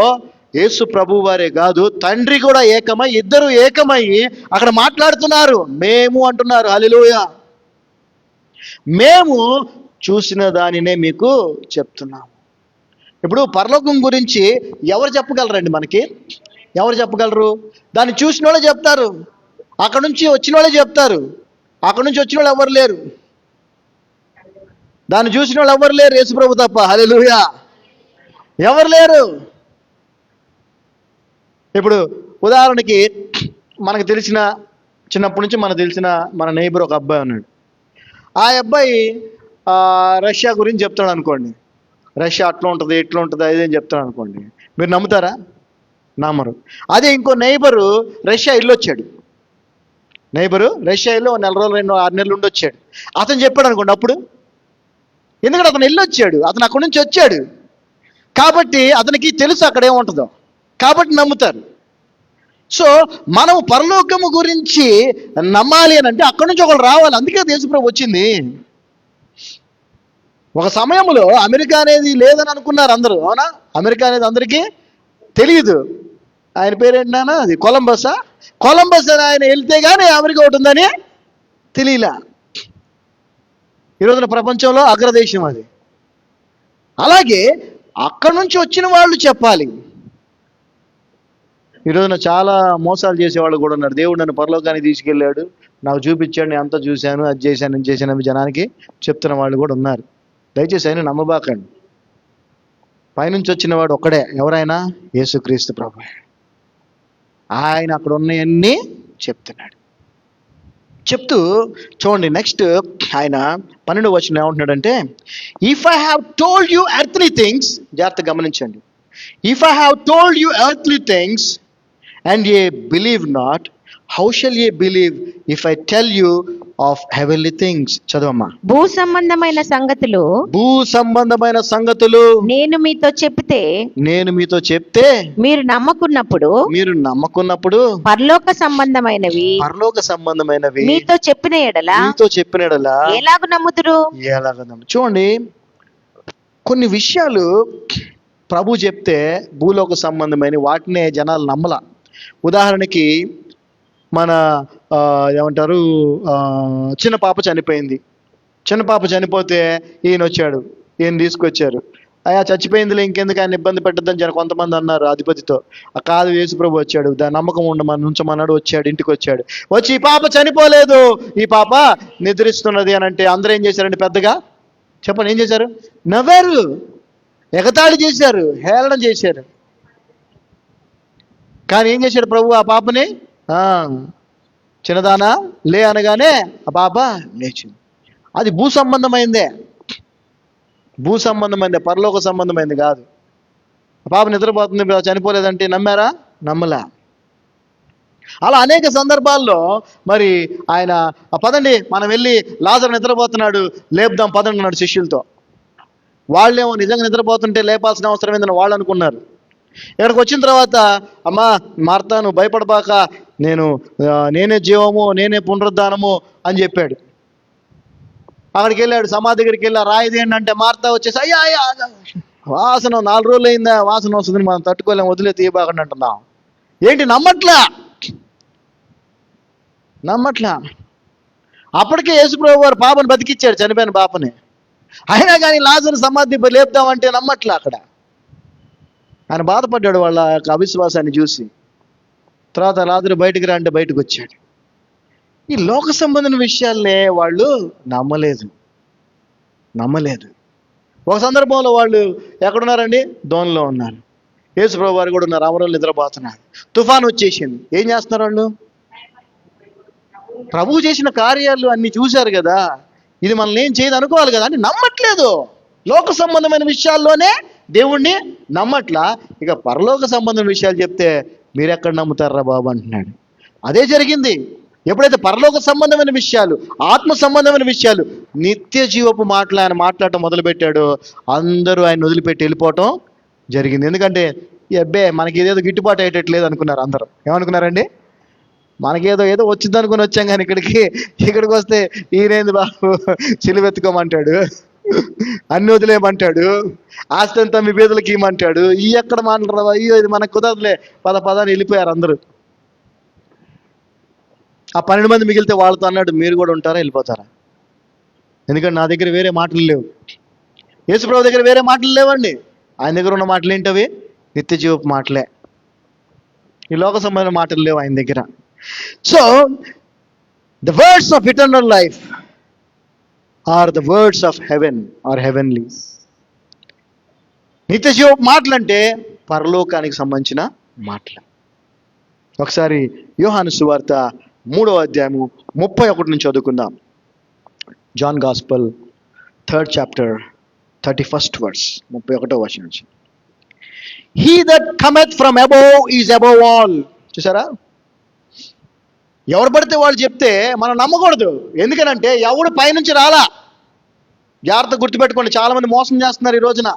యేసు ప్రభు వారే కాదు, తండ్రి కూడా ఏకమై, ఇద్దరు ఏకమై అక్కడ మాట్లాడుతున్నారు. మేము అంటున్నారు. హల్లెలూయా. మేము చూసిన దానినే మీకు చెప్తున్నాము. ఇప్పుడు పరలోకం గురించి ఎవరు చెప్పగలరండి? మనకి ఎవరు చెప్పగలరు? దాన్ని చూసిన వాళ్ళే చెప్తారు, అక్కడ నుంచి వచ్చిన వాళ్ళే చెప్తారు. అక్కడ నుంచి వచ్చిన వాళ్ళు ఎవరు లేరు, దాన్ని చూసిన వాళ్ళు ఎవరు లేరు, యేసుప్రభు తప్ప. హల్లెలూయా. ఎవరు లేరు. ఇప్పుడు ఉదాహరణకి మనకు తెలిసిన చిన్నప్పటి నుంచి మనకు తెలిసిన మన నైబర్ ఒక అబ్బాయి ఉన్నాడు. ఆ అబ్బాయి రష్యా గురించి చెప్తాడు అనుకోండి. రష్యా అట్లా ఉంటుంది ఇట్లా ఉంటుంది అదే చెప్తాడు అనుకోండి. మీరు నమ్ముతారా? నమ్మరు. అదే ఇంకో నైబరు రష్యా వెళ్ళొచ్చాడు. నైబరు రష్యా వెళ్ళి 1 నెల రోజులు 6 నెలలు ఉండి వచ్చాడు. అతను చెప్పాడు అనుకోండి అప్పుడు. ఎందుకంటే అతను వెళ్ళొచ్చాడు, అతను అక్కడి నుంచి వచ్చాడు కాబట్టి అతనికి తెలుసు అక్కడ ఏముంటుందో, కాబట్టి నమ్ముతారు. సో మనం పరలోకము గురించి నమ్మాలి అని అంటే అక్కడి నుంచి ఒకళ్ళు రావాలి. అందుకే యేసుప్రభు వచ్చింది. ఒక సమయంలో అమెరికా అనేది లేదని అనుకున్నారు అందరూ, అవునా? అమెరికా అనేది అందరికీ తెలియదు. ఆయన పేరేంటన్నా, అది కొలంబస్ అని ఆయన వెళ్తే కానీ అమెరికా ఒకటి ఉందని తెలియలా. ఈరోజున ప్రపంచంలో అగ్రదేశం అది. అలాగే అక్కడి నుంచి వచ్చిన వాళ్ళు చెప్పాలి. ఈరోజున చాలా మోసాలు చేసేవాళ్ళు కూడా ఉన్నారు. దేవుడు నన్ను పరలోకానికి తీసుకెళ్ళాడు, నాకు చూపించాడు, నేను అంతా చూశాను, అది చేశాను, ఇది చేశాను అని జనానికి చెప్తున్న వాళ్ళు కూడా ఉన్నారు. దయచేసి ఆయన నమ్మబాకండి. పైనుంచి వచ్చిన వాడు ఒక్కడే, ఎవరైనా యేసుక్రీస్తు ప్రభు. ఆయన అక్కడ ఉన్నవన్నీ చెప్తున్నాడు. చెప్తూ చూడండి, నెక్స్ట్ ఆయన 12వ వచనం ఏమంటున్నాడంటే, if I have told you earthly things, జాగ్రత్తగా గమనించండి, if I have told you earthly things and ye believe not, how shall ye believe if I tell you of heavenly things? చదవమ్మా. భూ సంబంధమైన సంగతులు నేను మీతో చెప్తే మీరు నమ్మకున్నప్పుడు పరలోక సంబంధమైనవి మీతో చెప్పిన ఎడల ఎలాగ నమ్ముదురు? చూడండి, కొన్ని విషయాలు ప్రభు చెప్తే భూలోక సంబంధమైన వాటినే జనాలు నమ్మలా. ఉదాహరణకి మన ఏమంటారు, చిన్న పాప చనిపోయింది. చిన్న పాప చనిపోతే ఈయన వచ్చాడు, ఈయన తీసుకొచ్చారు. అయ్యా చచ్చిపోయిందిలే, ఇంకెందుకు ఆయన ఇబ్బంది పెట్టద్దని కొంతమంది అన్నారు అధిపతితో. కాదు, యేసుప్రభు వచ్చాడు, దాని నమ్మకం ఉండమని ఉంచమన్నాడు. వచ్చాడు, ఇంటికి వచ్చాడు. వచ్చి ఈ పాప చనిపోలేదు, ఈ పాప నిద్రిస్తున్నది అని అంటే అందరూ ఏం చేశారండి? పెద్దగా చెప్పండి, ఏం చేశారు? నవ్వారు, ఎగతాళి చేశారు, హేళన చేశారు. కానీ ఏం చేశాడు ప్రభు? ఆ పాపని చిన్నదానా లే అనగానే ఆ పాప లేచింది. అది భూ సంబంధమైందే, పరలోక సంబంధమైంది కాదు. ఆ పాప నిద్రపోతుంది, చనిపోలేదంటే నమ్మారా? నమ్మలా. అలా అనేక సందర్భాల్లో మరి ఆయన పదండి మనం వెళ్ళి లాజరు నిద్రపోతున్నాడు, లేపుదాం పదండి అన్నాడు శిష్యులతో. వాళ్ళేమో నిజంగా నిద్రపోతుంటే లేపాల్సిన అవసరం ఏందని వాళ్ళు అనుకున్నారు. ఇక్కడికి వచ్చిన తర్వాత, అమ్మా మార్తా నువ్వు భయపడబాక, నేనే జీవము, నేనే పునరుద్ధానము అని చెప్పాడు. అక్కడికి వెళ్ళాడు, సమాధి దగ్గరికి వెళ్ళి రాయిది ఏంటంటే మార్తా వచ్చేసి, అయ్యా వాసన 4 రోజులు అయిందా, వాసన వస్తుంది, మనం తట్టుకోలేం, వదిలే తీయబాకండి అంటున్నాం. ఏంటి? నమ్మట్లా. అప్పటికే యేసుప్రభు వారు పాపను బతికిచ్చాడు, చనిపోయిన పాపని. అయినా కానీ లాజరు సమాధి లేపుదామంటే నమ్మట్లా. అక్కడ ఆయన బాధపడ్డాడు వాళ్ళ అవిశ్వాసాన్ని చూసి. తర్వాత లాజరు బయటికి రా అంటే బయటకు వచ్చాడు. ఈ లోక సంబంధమైన విషయాలనే వాళ్ళు నమ్మలేదు. ఒక సందర్భంలో వాళ్ళు ఎక్కడున్నారండి? దోణిలో ఉన్నారు. యేసుప్రభు వారు కూడా ఉన్నారు, అమరులు నిద్రపోతున్నారు. తుఫాను వచ్చేసింది. ఏం చేస్తున్నారు వాళ్ళు? ప్రభువు చేసిన కార్యాలు అన్ని చూశారు కదా, ఇది మనల్ని ఏం చేయదు అనుకోవాలి కదా అని నమ్మట్లేదు. లోక సంబంధమైన విషయాల్లోనే దేవుణ్ణి నమ్మట్లా. ఇక పరలోక సంబంధమైన విషయాలు చెప్తే మీరెక్కడ నమ్ముతారా బాబు అంటున్నాడు. అదే జరిగింది. ఎప్పుడైతే పరలోక సంబంధమైన విషయాలు, ఆత్మ సంబంధమైన విషయాలు, నిత్య జీవపు మాటలు ఆయన మాట్లాడటం మొదలుపెట్టాడు, అందరూ ఆయన వదిలిపెట్టి వెళ్ళిపోవటం జరిగింది. ఎందుకంటే అబ్బే మనకి ఇదేదో గిట్టుబాటు అయ్యేటట్లేదు అనుకున్నారు అందరూ. ఏమనుకున్నారండి? మనకేదో వచ్చింది అనుకుని వచ్చాం, కానీ ఇక్కడికి వస్తే ఈయనేంది బాబు సిలువెత్తుకోమంటాడు, అన్ని వదిలేయమంటాడు, ఆస్తి అంతా మీ పేదలకి ఇవ్వమంటాడు. ఈ ఎక్కడ మాట్లాడరా, అయ్యో ఇది మనకు కుదరదులే, పదాన్ని వెళ్ళిపోయారు అందరూ. ఆ 12 మంది మిగిలితే వాళ్ళతో అన్నాడు, మీరు కూడా ఉంటారా, వెళ్ళిపోతారా? ఎందుకంటే నా దగ్గర వేరే మాటలు లేవు. యేసుప్రభు దగ్గర వేరే మాటలు లేవండి. ఆయన దగ్గర ఉన్న మాటలు ఏంటవి? నిత్య జీవపు మాటలే. ఈ లోక సంబంధమైన మాటలు లేవు ఆయన దగ్గర. So the words of eternal life are the words of heaven are heavenly. నిత్య జీవపు మాటలు అంటే పరలోకానికి సంబంధించిన మాటలు. ఒకసారి యోహాను సువార్త 3వ అధ్యాయము 31 నుంచి చదువుకుందాం. John gospel 3rd chapter 31st verse, 31వ వచనం నుంచి. He that cometh from above is above all. చూసారా? ఎవరు పడితే వాళ్ళు చెప్తే మనం నమ్మకూడదు. ఎందుకనంటే ఎవడు పైనుంచి రాలా. జాగ్రత్త గుర్తుపెట్టుకోండి, చాలా మంది మోసం చేస్తున్నారు ఈ రోజున.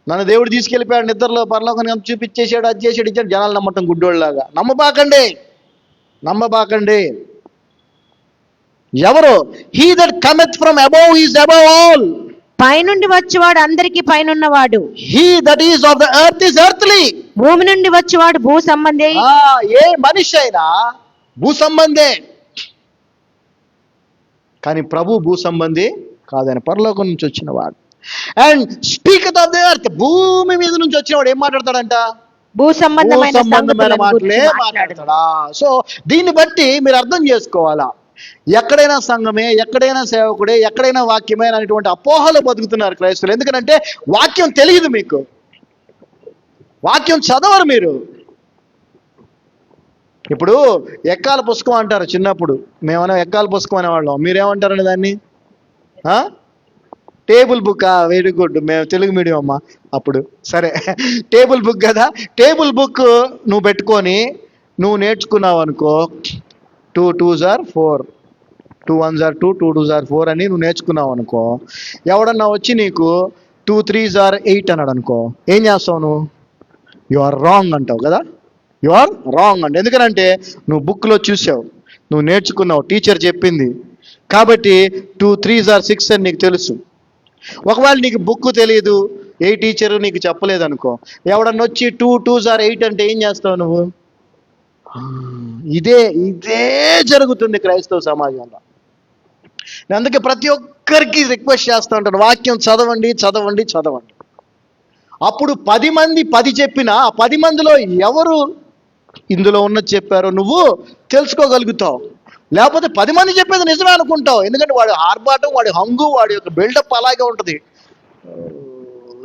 నన్ను దేవుడు తీసుకెళ్ళిపోయాడు నిద్రలో, పరలోకానికి చూపించేసాడు, అది చేసాడు, ఇచ్చాడు. జనాలు నమ్మటం గుడ్డోళ్ళలాగా. నమ్మబాకండి. ఎవరు? He that cometh from above is above all. పైనుండి వచ్చేవాడు అందరికీ పైనున్నవాడు. He that is of the earth is earthly. భూమి నుండి వచ్చేవాడు భూ సంబంధి. ఏ మనిషి అయినా భూ సంబంధే, కానీ ప్రభు భూ సంబంధి కాదని, పరలోకం నుంచి వచ్చిన వాడు. And speaker of the earth, భూమి మీద నుంచి వచ్చినవాడు ఏం మాట్లాడతాడంట? భూ సంబంధమైన మాటలే మాట్లాడతాడా? సో దీన్ని బట్టి మీరు అర్థం చేసుకోవాలా, ఎక్కడైనా సంఘమే, ఎక్కడైనా సేవకుడే, ఎక్కడైనా వాక్యమే అనేటువంటి అపోహలు బతుకుతున్నారు క్రైస్తవులు. ఎందుకంటే వాక్యం తెలియదు మీకు, వాక్యం చదవరు మీరు. ఇప్పుడు ఎక్కాల పుస్తకం అంటారు చిన్నప్పుడు, మేమన్నా ఎక్కాల పుస్తకం అనేవాళ్ళం, మీరేమంటారండి దాన్ని? Table book. వెరీ గుడ్, మేము తెలుగు మీడియం అమ్మా అప్పుడు. సరే, టేబుల్ బుక్ కదా. టేబుల్ బుక్ నువ్వు పెట్టుకొని నువ్వు నేర్చుకున్నావు అనుకో, 2 2s are 4, 2 1s are 2, 2 2s are 4 అని నువ్వు నేర్చుకున్నావు అనుకో, ఎవడన్నా వచ్చి నీకు 2 3s are 8 అన్నాడు అనుకో, ఏం చేస్తావు నువ్వు? యు ఆర్ రాంగ్ అంటావు కదా. యు ఆర్ రాంగ్ అంటే ఎందుకనంటే నువ్వు బుక్లో చూసావు, నువ్వు నేర్చుకున్నావు, టీచర్ చెప్పింది కాబట్టి 2 3s are 6 అని నీకు తెలుసు. ఒకవేళ నీకు బుక్ తెలియదు, ఏ టీచరు నీకు చెప్పలేదు అనుకో, ఎవడన్నా వచ్చి 2 2s are 8 అంటే ఏం చేస్తావు నువ్వు? ఇదే జరుగుతుంది క్రైస్తవ సమాజంలో. అందుకే ప్రతి ఒక్కరికి రిక్వెస్ట్ చేస్తూ ఉంటాను, వాక్యం చదవండి. అప్పుడు 10 మంది 10 చెప్పినా ఆ 10 మందిలో ఎవరు ఇందులో ఉన్నది చెప్పారో నువ్వు తెలుసుకోగలుగుతావు. లేకపోతే 10 మంది చెప్పేది నిజమే అనుకుంటావు. ఎందుకంటే వాడి ఆర్భాటం, వాడి హంగు, వాడి యొక్క బిల్డప్ అలాగే ఉంటుంది.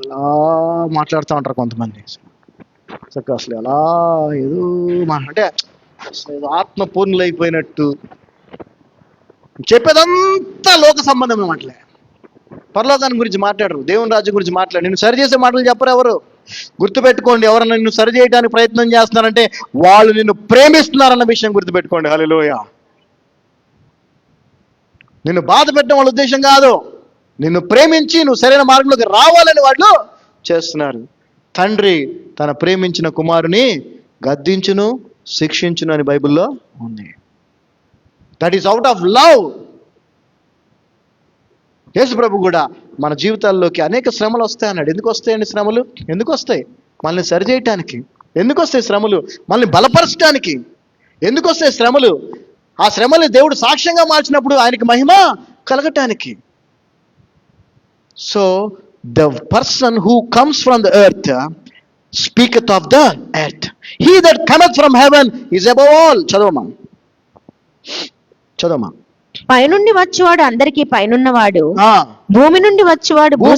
అలా మాట్లాడుతూ ఉంటారు కొంతమంది. అసలు ఎలా ఏదో అంటే ఆత్మ పూర్ణులైపోయినట్టు చెప్పేదంతా లోక సంబంధమే మాటలే. పరలోకాన్ని గురించి మాట్లాడరు, దేవుని రాజ్యం గురించి మాట్లాడు. నిన్ను సరి చేసే మాటలు చెప్పరు ఎవరు. గుర్తుపెట్టుకోండి, ఎవరన్నా నిన్ను సరి చేయడానికి ప్రయత్నం చేస్తున్నారంటే వాళ్ళు నిన్ను ప్రేమిస్తున్నారన్న విషయం గుర్తుపెట్టుకోండి. హల్లెలూయా. నిన్ను బాధ పెట్టడం వాళ్ళ ఉద్దేశం కాదు, నిన్ను ప్రేమించి నువ్వు సరైన మార్గంలోకి రావాలని వాళ్ళు చేస్తున్నారు. తండ్రి తన ప్రేమించిన కుమారుని గద్దించును, శిక్షించును అని బైబిల్లో ఉంది. That is out of love. Yesu ప్రభు కూడా మన జీవితాల్లోకి అనేక శ్రమలు వస్తాయి అన్నాడు. ఎందుకు వస్తాయండి శ్రమలు? ఎందుకు వస్తాయి? మనల్ని సరిచేయటానికి. ఎందుకు వస్తాయి శ్రమలు? మనల్ని బలపరచడానికి. ఎందుకు వస్తాయి శ్రమలు? ఆ శ్రమలు దేవుడు సాక్ష్యంగా మార్చినప్పుడు ఆయనకి మహిమ కలగటానికి. So the person who comes from the earth speaketh of the earth. He that cometh from heaven is above all. చదవమా. పైనుండి వచ్చేవాడు అందరికీ పైనున్నవాడు, భూమి నుండి వచ్చేవాడు భూ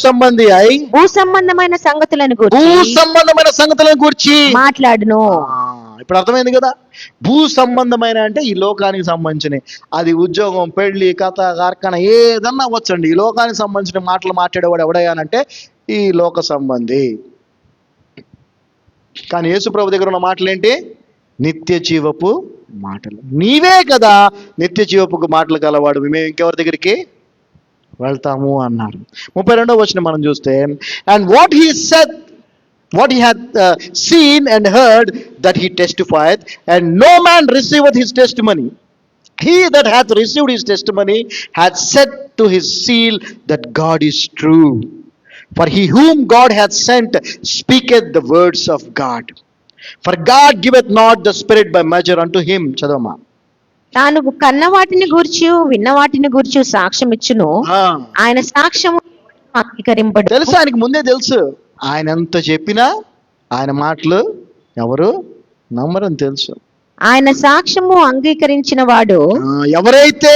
సంబంధి అయి భూ సంబంధమైన సంగతులను గురించి మాట్లాడును. ఇప్పుడు అర్థమైంది కదా. భూ సంబంధమైన అంటే ఈ లోకానికి సంబంధించినవి. అది ఉద్యోగం, పెళ్లి, కథ, కార్ఖానా ఏదన్నా అవ్వచ్చండి. ఈ లోకానికి సంబంధించిన మాటలు మాట్లాడేవాడు ఎవడయ్యానంటే ఈ లోక సంబంధి. కానీ యేసు ప్రభు దగ్గర ఉన్న మాటలు ఏంటి? నిత్య జీవపు మాటలు. నీవే కదా నిత్య జీవపు మాటలు కలవాడు, మేము ఇంకెవరి దగ్గరికి వెళ్తాము అన్నారు. 32వ వచనం మనం చూస్తే, and what he said, what he hath seen and heard, that he testifieth, and no man receiveth his testimony. He that hath received his testimony hath set to his seal that God is true. For he whom God hath sent speaketh the words of God. For God giveth not the Spirit by measure unto him. చదవమా. తాను కన్న వాటిని గూర్చి విన్న వాటిని గూర్చి సాక్ష్యం ఇచ్చును, ఆయన సాక్ష్యము అంగీకరింపడు. తెలుసు, ఆయనకు ముందే తెలుసు. ఆయన ఎంత చెప్పినా ఆయన మాటలు ఎవరు నమ్మరని తెలుసు. ఆయన సాక్ష్యము అంగీకరించిన వాడు ఎవరైతే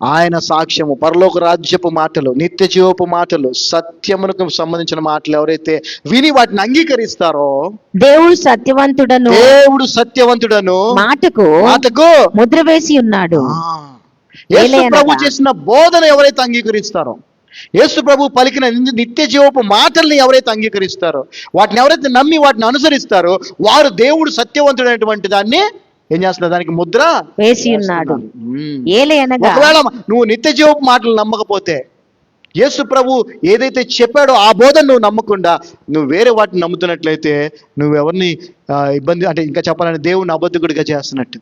ఆయన సాక్ష్యము, పరలోక రాజ్యపు మాటలు, నిత్య జీవపు మాటలు, సత్యమునకు సంబంధించిన మాటలు ఎవరైతే విని వాటిని అంగీకరిస్తారో, దేవుడు సత్యవంతుడను మాటకు ముద్ర వేసి ఉన్నాడు. యేసు ప్రభు చేసిన బోధన ఎవరైతే అంగీకరిస్తారో, యేసు ప్రభు పలికిన నిత్య జీవపు మాటల్ని ఎవరైతే అంగీకరిస్తారో, వాటిని ఎవరైతే నమ్మి వాటిని అనుసరిస్తారో, వారు దేవుడు సత్యవంతుడైనటువంటి దాన్ని ఏం చేస్తున్నారు, దానికి ముద్ర వేసి ఉన్నాడు. ఒకవేళ నువ్వు నిత్య జీవపు మాటలు నమ్మకపోతే, యేసు ప్రభు ఏదైతే చెప్పాడో ఆ బోధన నువ్వు నమ్మకుండా నువ్వు వేరే వాటిని నమ్ముతున్నట్లయితే నువ్వెవరిని ఇబ్బంది, అంటే ఇంకా చెప్పాలని దేవుని అబద్ధకుడిగా చేస్తున్నట్టు.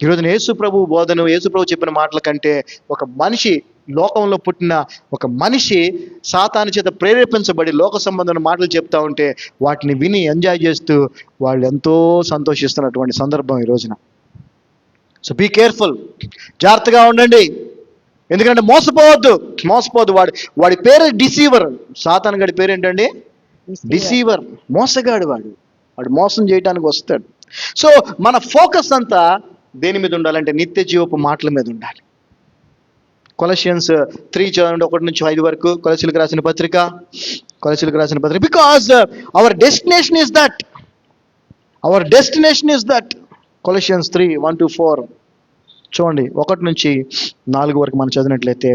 ఈరోజు యేసు ప్రభు బోధన, యేసు ప్రభు చెప్పిన మాటల కంటే ఒక మనిషి, లోకంలో పుట్టిన ఒక మనిషి సాతాను చేత ప్రేరేపించబడి లోక సంబంధమైన మాటలు చెప్తా ఉంటే వాటిని విని ఎంజాయ్ చేస్తూ వాళ్ళు ఎంతో సంతోషిస్తున్నటువంటి సందర్భం ఈ రోజున. సో బీ కేర్ఫుల్, జాగ్రత్తగా ఉండండి. ఎందుకంటే మోసపోవద్దు. వాడి పేరు డిసీవర్. సాతాను గడి పేరు ఏంటండి? డిసీవర్, మోసగాడు. వాడు మోసం చేయడానికి వస్తాడు. సో మన ఫోకస్ అంతా దేని మీద ఉండాలంటే నిత్య జీవపు మాటల మీద ఉండాలి. కొలసియన్స్ 3 చదవండి, 1 నుంచి 5 వరకు. కొలసీలకు రాసిన పత్రిక. Because our destination is that. Colossians 3, 1 to 4 చూడండి, 1 నుంచి 4 వరకు మనం చదివినట్లయితే,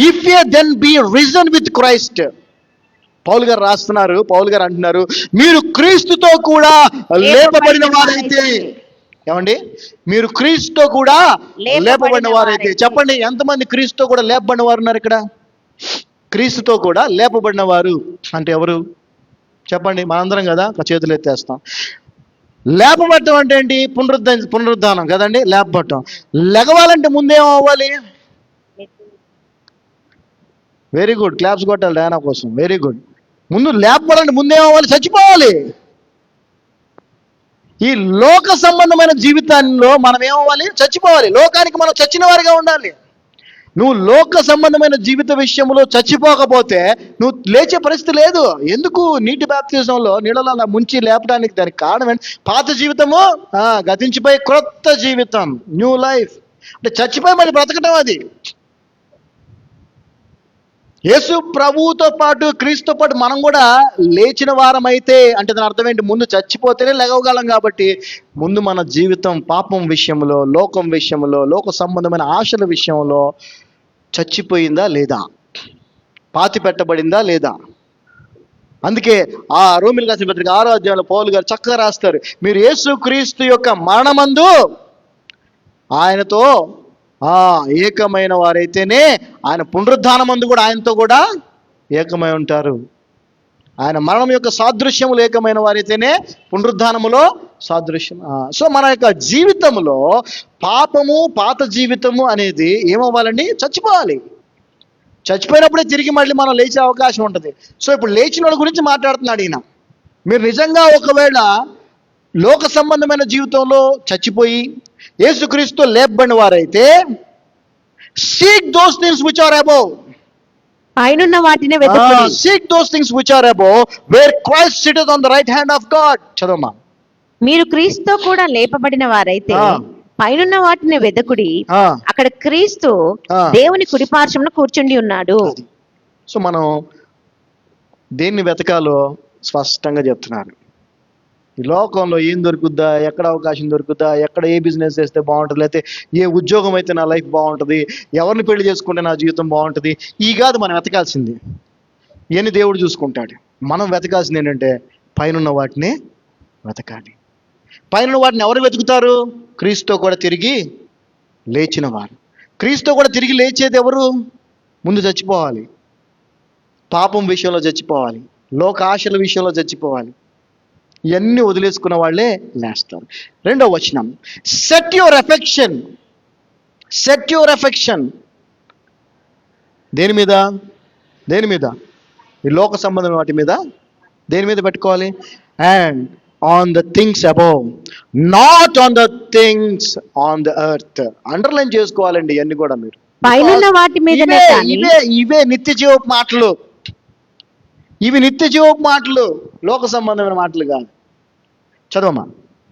if you then be risen with Christ. Paulu గారు రాస్తున్నారు, పౌలు గారు అంటున్నారు, మీరు క్రీస్తుతో కూడా లేపబడిన వారైతే. ఏమండి? మీరు క్రీస్తుతో కూడా లేపబడిన వారైతే. చెప్పండి, ఎంతమంది క్రీస్తుతో కూడా లేపబడిన వారు ఉన్నారు ఇక్కడ? క్రీస్తుతో కూడా లేపబడిన వారు అంటే ఎవరు చెప్పండి? మనందరం కదా, చేతులు ఎత్తేస్తాం. లేపబడటం అంటే ఏంటి? పునరుద్ధానం కదండి లేపబడటం. లెగవాలంటే ముందేం అవ్వాలి? వెరీ గుడ్, క్లాప్స్ కొట్టాలి డయానా కోసం. Very good. ముందు లేపబడాలంటే ముందేం అవ్వాలి? చచ్చిపోవాలి. ఈ లోక సంబంధమైన జీవితాల్లో మనం ఏమవ్వాలి? చచ్చిపోవాలి. లోకానికి మనం చచ్చిన వారిగా ఉండాలి. నువ్వు లోక సంబంధమైన జీవిత విషయంలో చచ్చిపోకపోతే నువ్వు లేచే పరిస్థితి లేదు. ఎందుకు? నీటి బాప్తిజంలో నీళ్ళలో అలా ముంచి లేపడానికి దానికి కారణం ఏంటి? పాత జీవితము గతించిపోయి క్రొత్త జీవితం, న్యూ లైఫ్. అంటే చచ్చిపోయి మళ్ళీ బ్రతకటం. అది యేసు ప్రభువుతో పాటు, క్రీస్తుతో పాటు మనం కూడా లేచిన వారమైతే అంటే దాని అర్థం ఏంటి? ముందు చచ్చిపోతేనే లెగవగలం. కాబట్టి ముందు మన జీవితం పాపం విషయంలో, లోకం విషయంలో, లోక సంబంధమైన ఆశల విషయంలో చచ్చిపోయిందా లేదా? పాతి పెట్టబడిందా లేదా? అందుకే ఆ రోమిలకు రాసిన పత్రిక 6వ అధ్యాయంలో పౌలు గారు చక్కగా రాస్తారు, మీరు యేసు క్రీస్తు యొక్క మరణమందు ఆయనతో ఏకమైన వారైతేనే ఆయన పునరుద్ధానమందు కూడా ఆయనతో కూడా ఏకమై ఉంటారు. ఆయన మరణం యొక్క సాదృశ్యములు ఏకమైన వారైతేనే పునరుద్ధానములో సాదృశ్యం. సో మన యొక్క జీవితంలో పాపము, పాత జీవితము అనేది ఏమవ్వాలండి? చచ్చిపోవాలి. చచ్చిపోయినప్పుడే తిరిగి మళ్ళీ మనం లేచే అవకాశం ఉంటుంది. సో ఇప్పుడు లేచిన వాళ్ళ గురించి మాట్లాడుతున్నాడు ఈయన. మీరు నిజంగా ఒకవేళ లోక సంబంధమైన జీవితంలో చచ్చిపోయి యేసుక్రీస్తు లేపబడిన వారైతే, seek those things which are above. పైనున్న వాటిని వెతుకుడి. Seek those things which are above, where Christ sitteth on the right hand of God. చదవమా. మీరు క్రీస్తుతో కూడా లేపబడిన వారైతే పైనున్న వాటిని వెతుకుడి, అక్కడ క్రీస్తు దేవుని కుడిపార్శ్వమున కూర్చుండి ఉన్నాడు. సో మనం దేన్ని వెతకాలో స్పష్టంగా చెప్తున్నారు. ఈ లోకంలో ఏం దొరుకుద్దా, ఎక్కడ అవకాశం దొరుకుద్దా, ఎక్కడ ఏ బిజినెస్ చేస్తే బాగుంటుంది, లేకపోతే ఏ ఉద్యోగం అయితే నా లైఫ్ బాగుంటుంది, ఎవరిని పెళ్లి చేసుకుంటే నా జీవితం బాగుంటుంది, ఈ కాదు మనం వెతకాల్సింది. ఇవన్నీ దేవుడు చూసుకుంటాడు. మనం వెతకాల్సింది ఏంటంటే పైనున్న వాటిని వెతకాలి. పైనున్న వాటిని ఎవరు వెతుకుతారు? క్రీస్తుతో కూడా తిరిగి లేచిన వారు. క్రీస్తుతో కూడా తిరిగి లేచేది ఎవరు? ముందు చచ్చిపోవాలి. పాపం విషయంలో చచ్చిపోవాలి, లోక ఆశల విషయంలో చచ్చిపోవాలి. ఇవన్నీ వదిలేసుకున్న వాళ్ళే లేస్తారు. 2వ వచనం, సెట్ యువర్ ఎఫెక్షన్. దేని మీద? ఈ లోక సంబంధమైన వాటి మీద. దేని మీద పెట్టుకోవాలి? And on the things above, not on the things on the earth. Underline చేసుకోవాలండి ఇవన్నీ కూడా మీరు. పైనున్న వాటి మీద ఇవే నిత్య జీవపు మాటలు. ఇవి నిత్య జీవపు మాటలు, లోక సంబంధమైన మాటలు కాదు. చదవమా.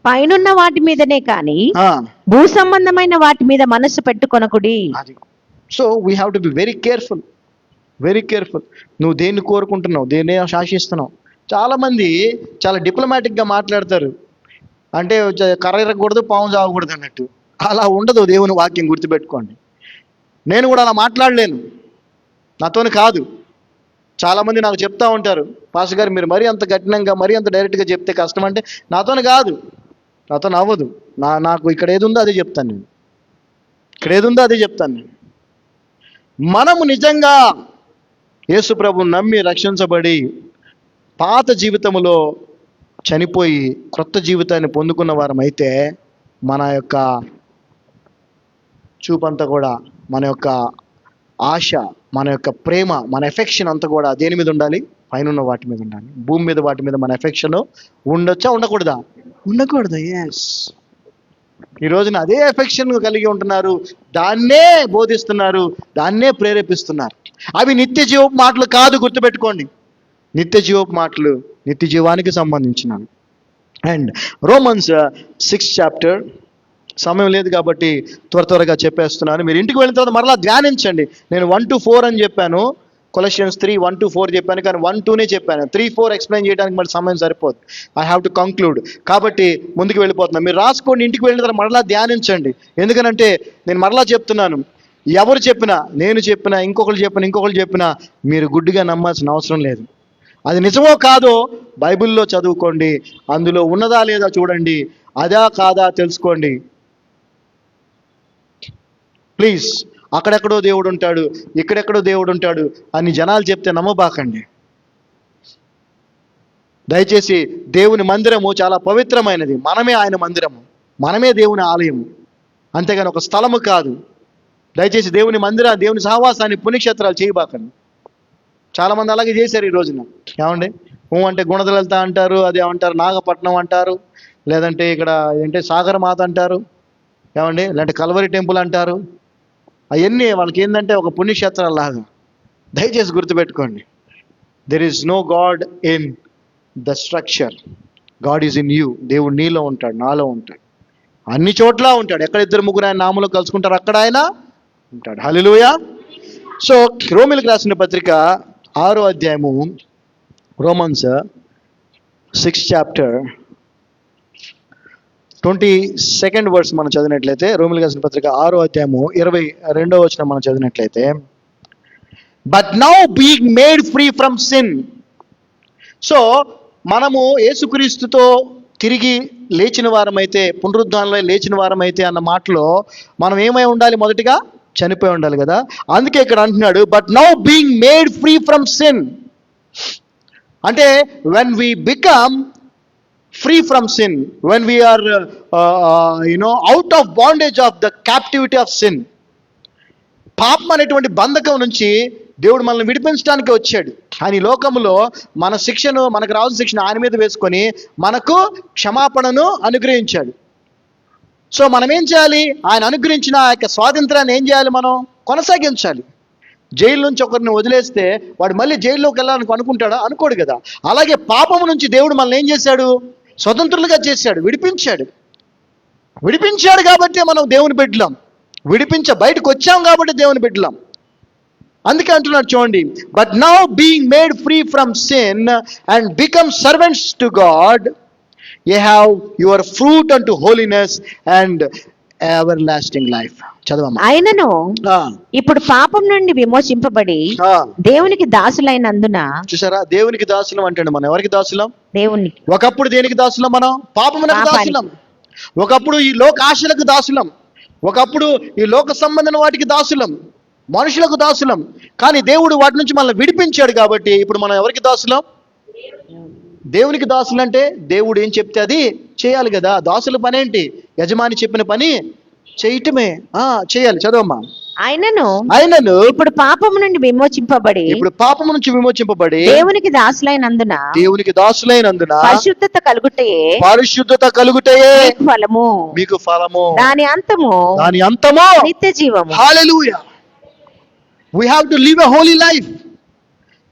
పైనున్న వాటి మీదనే కాని ఆ, భూ సంబంధమైన వాటి మీద మనస్సు పెట్టుకొనకుడి. అది. So we have to be very careful, very careful. నువ్వు దేన్ని కోరుకుంటున్నావు, దేన్ని శాసిస్తున్నావు. చాలామంది చాలా డిప్లొమాటిక్గా మాట్లాడతారు, అంటే కర్ర ఇరగకూడదు, పాము చావకూడదు అన్నట్టు. అలా ఉండదు దేవుని వాక్యం, గుర్తుపెట్టుకోండి. నేను కూడా అలా మాట్లాడలేను, నాతోని కాదు. చాలామంది నాకు చెప్తా ఉంటారు, పాస్టర్ గారు మీరు మరీ అంత కఠినంగా, మరీ అంత డైరెక్ట్గా చెప్తే కష్టం. అంటే నాతోని కాదు, నాతోని అవ్వదు. నాకు ఇక్కడ ఏది ఉందో అదే చెప్తాను నేను, ఇక్కడ ఏది ఉందో అదే చెప్తాను నేను. మనము నిజంగా యేసు ప్రభువుని నమ్మి రక్షించబడి పాత జీవితంలో చనిపోయి క్రొత్త జీవితాన్ని పొందుకున్న వారం అయితే మన యొక్క చూపంతా కూడా, మన యొక్క ఆశ, మన యొక్క ప్రేమ, మన ఎఫెక్షన్ అంతా కూడా దేని మీద ఉండాలి? పైన వాటి మీద ఉండాలి. భూమి మీద వాటి మీద మన ఎఫెక్షన్ ఉండొచ్చా, ఉండకూడదా? ఉండకూడదు. ఎస్, ఈ రోజున అదే ఎఫెక్షన్ కలిగి ఉంటున్నారు, దాన్నే బోధిస్తున్నారు, దాన్నే ప్రేరేపిస్తున్నారు. అవి నిత్య జీవపు మాటలు కాదు, గుర్తుపెట్టుకోండి. నిత్య జీవపు మాటలు నిత్య జీవానికి సంబంధించినవి. అండ్ రోమన్స్ 6th chapter, సమయం లేదు కాబట్టి త్వరగా చెప్పేస్తున్నాను. మీరు ఇంటికి వెళ్ళిన తర్వాత మరలా ధ్యానించండి. నేను 1 to 4 అని చెప్పాను, Colossians 3 1 to 4 చెప్పాను, కానీ 1 2 చెప్పాను. 3 4 ఎక్స్ప్లెయిన్ చేయడానికి మళ్ళీ సమయం సరిపోదు. I have to conclude. కాబట్టి ముందుకు వెళ్ళిపోతున్నాను. మీరు రాసుకోండి, ఇంటికి వెళ్ళిన తర్వాత మరలా ధ్యానించండి. ఎందుకనంటే నేను మరలా చెప్తున్నాను, ఎవరు చెప్పినా, నేను చెప్పినా, ఇంకొకరు చెప్పినా మీరు గుడ్డిగా నమ్మాల్సిన అవసరం లేదు. అది నిజమో కాదో బైబిల్లో చదువుకోండి, అందులో ఉన్నదా లేదా చూడండి, అదా కాదా తెలుసుకోండి. ప్లీజ్, అక్కడెక్కడో దేవుడు ఉంటాడు, ఇక్కడెక్కడో దేవుడు ఉంటాడు అని జనాలు చెప్తే నమ్మబాకండి. దయచేసి దేవుని మందిరము చాలా పవిత్రమైనది. మనమే ఆయన మందిరము, మనమే దేవుని ఆలయము, అంతేగాని ఒక స్థలము కాదు. దయచేసి దేవుని సహవాసాన్ని పుణ్యక్షేత్రాలు చేయబాకండి. చాలామంది అలాగే చేశారు ఈ రోజున. ఏమండి, అంటే గుణదలత అంటారు, అది ఏమంటారు నాగపట్నం అంటారు, లేదంటే ఇక్కడ ఏంటంటే సాగరమాత అంటారు, ఏమండి, లేదంటే కల్వరి టెంపుల్ అంటారు. అవన్నీ వాళ్ళకి ఏంటంటే ఒక పుణ్యక్షేత్రాలాగా. దయచేసి గుర్తుపెట్టుకోండి, there is no god in the structure, god is in you. దేవుడు నీలో ఉంటాడు, నాలో ఉంటాడు, అన్ని చోట్ల ఉంటాడు. ఎక్కడ 2 3 ఆయన నామములో కలుసుకుంటారు, అక్కడ ఆయన ఉంటాడు. హల్లెలూయా. సో రోమీయులకు రాసిన పత్రిక 6వ అధ్యాయము, Romans 6th chapter 22nd verse మనం చదివినట్లయితే, రోమీయులకు రాసిన పత్రిక 6వ అధ్యాయము 22వ వచనం మనం చదివినట్లయితే, but now being made free from sin. So మనము యేసుక్రీస్తుతో తిరిగి లేచిన వారమైతే, పునరుద్ధానంలో లేచిన వారమైతే అన్న మాటలో మనం ఏమై ఉండాలి? మొదటిగా చనిపోయి ఉండాలి కదా. అందుకే ఇక్కడ అంటున్నాడు, but now being made free from sin. అంటే when we become free from sin, when we are out of bondage of the captivity of sin, పాపం అనేటువంటి బంధకం నుంచి దేవుడు మనల్ని విడిపించడానికి వచ్చాడు. ఆయన ఈ లోకంలో మన శిక్షను, మనకు రావాల్సిన శిక్షను ఆయన మీద వేసుకొని మనకు క్షమాపణను అనుగ్రహించాడు. సో మనం ఏం చేయాలి? ఆయన అనుగ్రహించిన ఆ యొక్క స్వాతంత్రాన్ని ఏం చేయాలి? మనం కొనసాగించాలి. జైలు నుంచి ఒకరిని వదిలేస్తే వాడు మళ్ళీ జైల్లోకి వెళ్ళాలని అనుకుంటాడా? అనుకోడు కదా. అలాగే పాపము నుంచి దేవుడు మనల్ని ఏం చేశాడు? స్వతంత్రులుగా చేశాడు, విడిపించాడు కాబట్టి మనం దేవుని బిడ్డలం, బయటకు వచ్చాం కాబట్టి దేవుని బిడ్డలం. అందుకే అంటున్నాడు చూడండి, but now being made free from sin and become servants to God, you have your fruit unto holiness and everlasting life. చదవమ్మా. ఆయనను ఇప్పుడు పాపం నుండి విమోచింపబడి దేవునికి దాసులైనందున. చూసారా, దేవునికి దాసులం అంటే మనం ఎవరికి దాసులం? దేవునికి. ఒకప్పుడు దేనికి దాసులం? మనం పాపమునకు దాసులం. ఒకప్పుడు ఈ లోక ఆశలకు దాసులం, ఒకప్పుడు ఈ లోక సంబంధమైన వాటికి దాసులం, మనుషులకు దాసులం. కానీ దేవుడు వాటి నుంచి మనల్ని విడిపించాడు కాబట్టి ఇప్పుడు మనం ఎవరికి దాసులం? దేవునికి దాసులు. అంటే దేవుడు ఏం చెప్తే అది చేయాలి కదా. దాసుల పని ఏంటి? యజమాని చెప్పిన పని చేయటమే. చేయాలి. చదవమ్మా. ఆయనను ఇప్పుడు పాపము నుండి విమోచింపబడి దేవునికి దాసులైనందున పరిశుద్ధత కలుగుటయే మీకు ఫలము, దాని అంతము నిత్య జీవము. హల్లెలూయా. We have to live a holy life.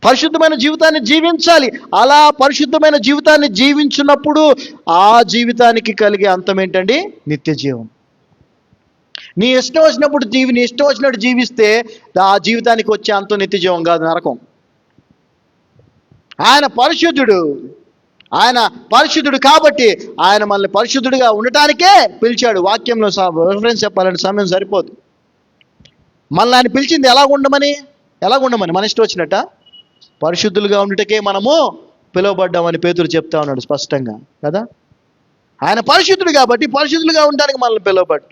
పరిశుద్ధమైన జీవితాన్ని జీవించాలి. అలా పరిశుద్ధమైన జీవితాన్ని జీవించినప్పుడు ఆ జీవితానికి కలిగే అంతం ఏంటండి? నిత్య జీవం. నీ ఇష్టం వచ్చినప్పుడు నీ ఇష్టం వచ్చినట్టు జీవిస్తే ఆ జీవితానికి వచ్చే అంతం నిత్య జీవం కాదు, నరకం. ఆయన పరిశుద్ధుడు కాబట్టి ఆయన మనల్ని పరిశుద్ధుడిగా ఉండటానికే పిలిచాడు. వాక్యంలో రిఫరెన్స్ చెప్పాలంటే సమయం సరిపోదు. మనల్ని ఆయన పిలిచింది ఎలాగుండమని మన ఇష్టం వచ్చినట్ట? పరిశుద్ధులుగా ఉండటకే మనము పిలువబడ్డామని పేతురు చెప్తా ఉన్నాడు స్పష్టంగా కదా. ఆయన పరిశుద్ధుడు కాబట్టి పరిశుద్ధులుగా ఉండడానికి మనల్ని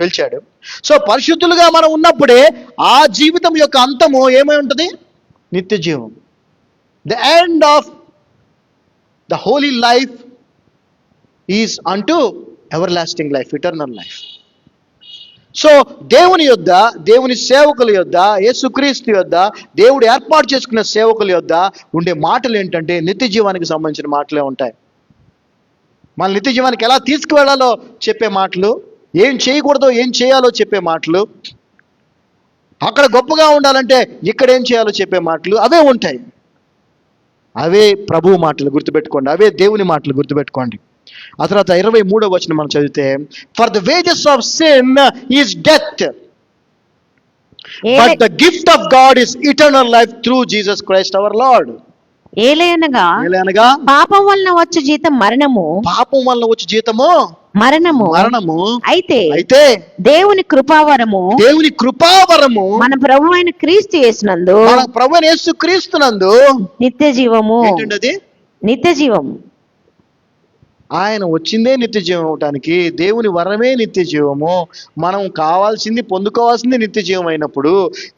పిలిచాడు. సో పరిశుద్ధులుగా మనం ఉన్నప్పుడే ఆ జీవితం యొక్క అంతము ఏమై ఉంటుంది? నిత్య జీవం. The end of the holy life is అంటూ everlasting life, eternal life. So దేవుని సేవకుల యొద్ద, యేసుక్రీస్తు యొద్ద, దేవుడు ఏర్పాటు చేసుకున్న సేవకుల యొద్ద ఉండే మాటలు ఏంటంటే నిత్య జీవానికి సంబంధించిన మాటలే ఉంటాయి. మన నిత్య జీవానికి ఎలా తీసుకువెళ్ళాలో చెప్పే మాటలు, ఏం చేయకూడదో ఏం చేయాలో చెప్పే మాటలు, అక్కడ గొప్పగా ఉండాలంటే ఇక్కడ ఏం చేయాలో చెప్పే మాటలు అవే ఉంటాయి. అవే ప్రభువు మాటలు గుర్తుపెట్టుకోండి, అవే దేవుని మాటలు గుర్తుపెట్టుకోండి. ఆ తర్వాత 23వ వచనం మనం చదివితే, for the wages of sin is death, but the gift of God is eternal life through Jesus Christ our Lord. ఏలయనగా పాపం వలన వచ్చే జీతం మరణము, అయితే దేవుని కృపావరము మన ప్రభు అయిన క్రీస్తు యేసునందు నిత్య జీవము. నిత్య జీవము. ఆయన వచ్చిందే నిత్య జీవం అవటానికి. దేవుని వరమే నిత్య జీవము. మనం కావాల్సింది పొందుకోవాల్సింది నిత్య జీవం అయినప్పుడు,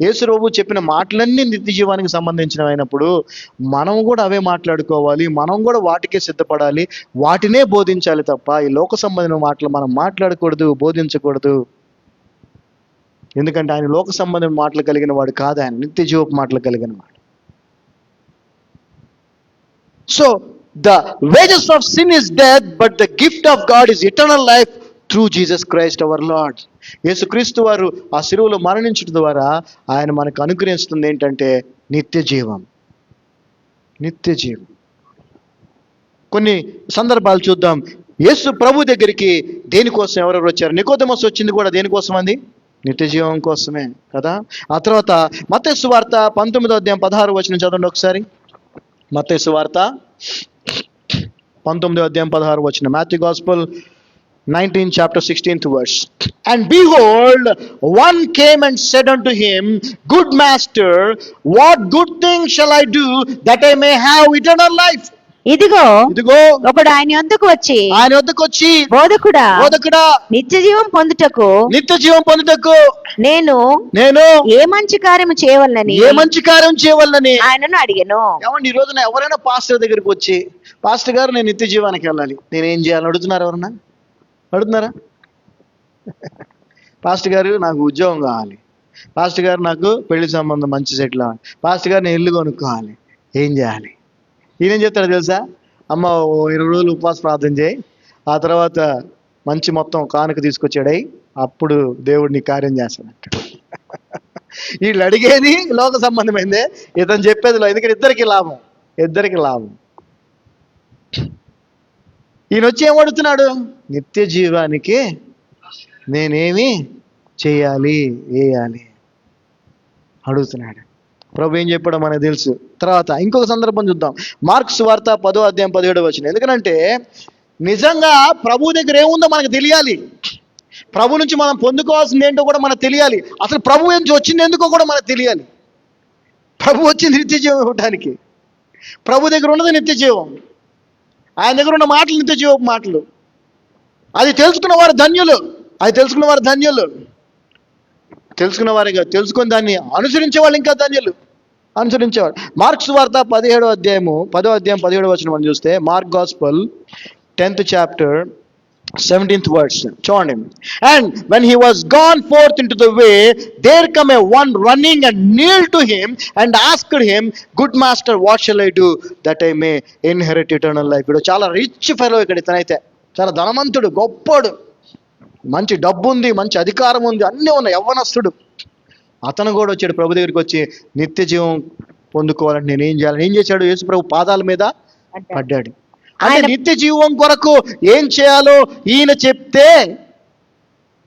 యేసు ప్రభు చెప్పిన మాటలన్నీ నిత్య జీవానికి సంబంధించినవి అయినప్పుడు మనం కూడా అవే మాట్లాడుకోవాలి. మనం కూడా వాటికే సిద్ధపడాలి, వాటినే బోధించాలి తప్ప ఈ లోక సంబంధమైన మాటలు మనం మాట్లాడకూడదు, బోధించకూడదు. ఎందుకంటే ఆయన లోక సంబంధమైన మాటలు కలిగిన వాడు కాదు, ఆయన నిత్య జీవపు మాటలు కలిగిన వాడు. So the wages of sin is death, but the gift of God is eternal life through Jesus Christ our Lord. యేసుక్రీస్తు వారు ఆ శిలువలో మరణించడం ద్వారా ఆయన మనకు అనుగ్రహిస్తుంది ఏంటంటే నిత్య జీవం. నిత్య జీవం. కొన్ని సందర్భాలు చూద్దాం. యేసు ప్రభు దగ్గరికి దేనికోసం ఎవరెవరు వచ్చారు? నికోదేమోస్ వచ్చింది కూడా దేనికోసం అండి? నిత్య జీవం కోసమే కదా. ఆ తర్వాత మత్తయి సువార్త 19వ అధ్యాయం 16వ వచనం చదవండి ఒకసారి. మత్తయి సువార్త 19వ అధ్యాయం 16వ వచనం. Matthew Gospel 19 chapter 16th verse. And behold, one came and said unto him, Good master, what good thing shall I do that I may have eternal life? ఇదిగో ఒకడు ఆయన వద్దకు వచ్చి బోధకుడా నిత్య జీవం పొందుటకు నేను ఏ మంచి కార్యం చేయవలనని ఆయనను అడిగాను. ఏమండి, ఈ రోజున ఎవరైనా పాస్టర్ దగ్గరికి వచ్చి, పాస్టర్ గారు నేను నిత్య జీవానికి వెళ్ళాలి, నేనేం చేయాలని అడుగుతున్నారు? ఎవరన్నా అడుగుతున్నారా? పాస్టర్ గారు నాకు ఉద్యోగం కావాలి, పాస్టర్ గారు నాకు పెళ్లి సంబంధం మంచి సెటిల్ అవ్వాలి, పాస్టర్ గారు నేను ఇల్లు కొనుక్కోవాలి, ఏం చేయాలి? ఈయనేం చెప్తాడు తెలుసా? అమ్మ 20 రోజులు ఉపవాస ప్రార్థన చేయి, ఆ తర్వాత మంచి మొత్తం కానుక తీసుకొచ్చాడై, అప్పుడు దేవుడు నీ కార్యం చేస్తాడంట. వీళ్ళు అడిగేది లోక సంబంధమైందే, ఇతను చెప్పేది ఎందుకంటే ఇద్దరికి లాభం. ఈయన వచ్చి ఏం అడుగుతున్నాడు? నిత్య జీవానికి నేనేమి చేయాలి, వేయాలి అడుగుతున్నాడు. ప్రభు ఏం చెప్పాడో మనకు తెలుసు. తర్వాత ఇంకొక సందర్భం చూద్దాం. మార్కు సువార్త 10వ అధ్యాయం 17వ వచనం. ఎందుకంటే నిజంగా ప్రభు దగ్గర ఏముందో మనకు తెలియాలి, ప్రభు నుంచి మనం పొందుకోవాల్సింది ఏంటో కూడా మనకు తెలియాలి, అసలు ప్రభు నుంచి వచ్చింది ఎందుకో కూడా మనకు తెలియాలి. ప్రభు వచ్చింది నిత్య జీవం ఇవ్వడానికి. ప్రభు దగ్గర ఉన్నది నిత్య జీవం, ఆయన దగ్గర ఉన్న మాటలు నిత్య జీవపు మాటలు. అది తెలుసుకున్న వారు ధన్యులు. తెలుసుకున్న వారిగా తెలుసుకుని దాన్ని అనుసరించే వాళ్ళు ఇంకా ధన్యులు. అనుసరించేవాడు. మార్క్స్ వార్త 10వ అధ్యాయం 17వ వచనం మనం చూస్తే, mark gospel 10th chapter 17th verse చూడండి. And when he was gone forth into the way, there come a one running and kneeled to him and asked him, Good master, what shall I do that I may inherit eternal life? ఇప్పుడు చాలా rich fellow ఇక్కడ. ఇతనైతే చాలా ధనవంతుడు, గొప్పోడు, మంచి డబ్బు ఉంది, మంచి అధికారం ఉంది, అన్నీ ఉన్నాయి, యవ్వనస్తుడు. అతను కూడా వచ్చాడు ప్రభు దగ్గరికి వచ్చి, నిత్య జీవం పొందుకోవాలంటే నేను ఏం చేయాలి? ఏం చేశాడు? యేసు ప్రభు పాదాల మీద పడ్డాడు. అంటే ఆయన నిత్య జీవం కొరకు ఏం చేయాలో ఈయన చెప్తే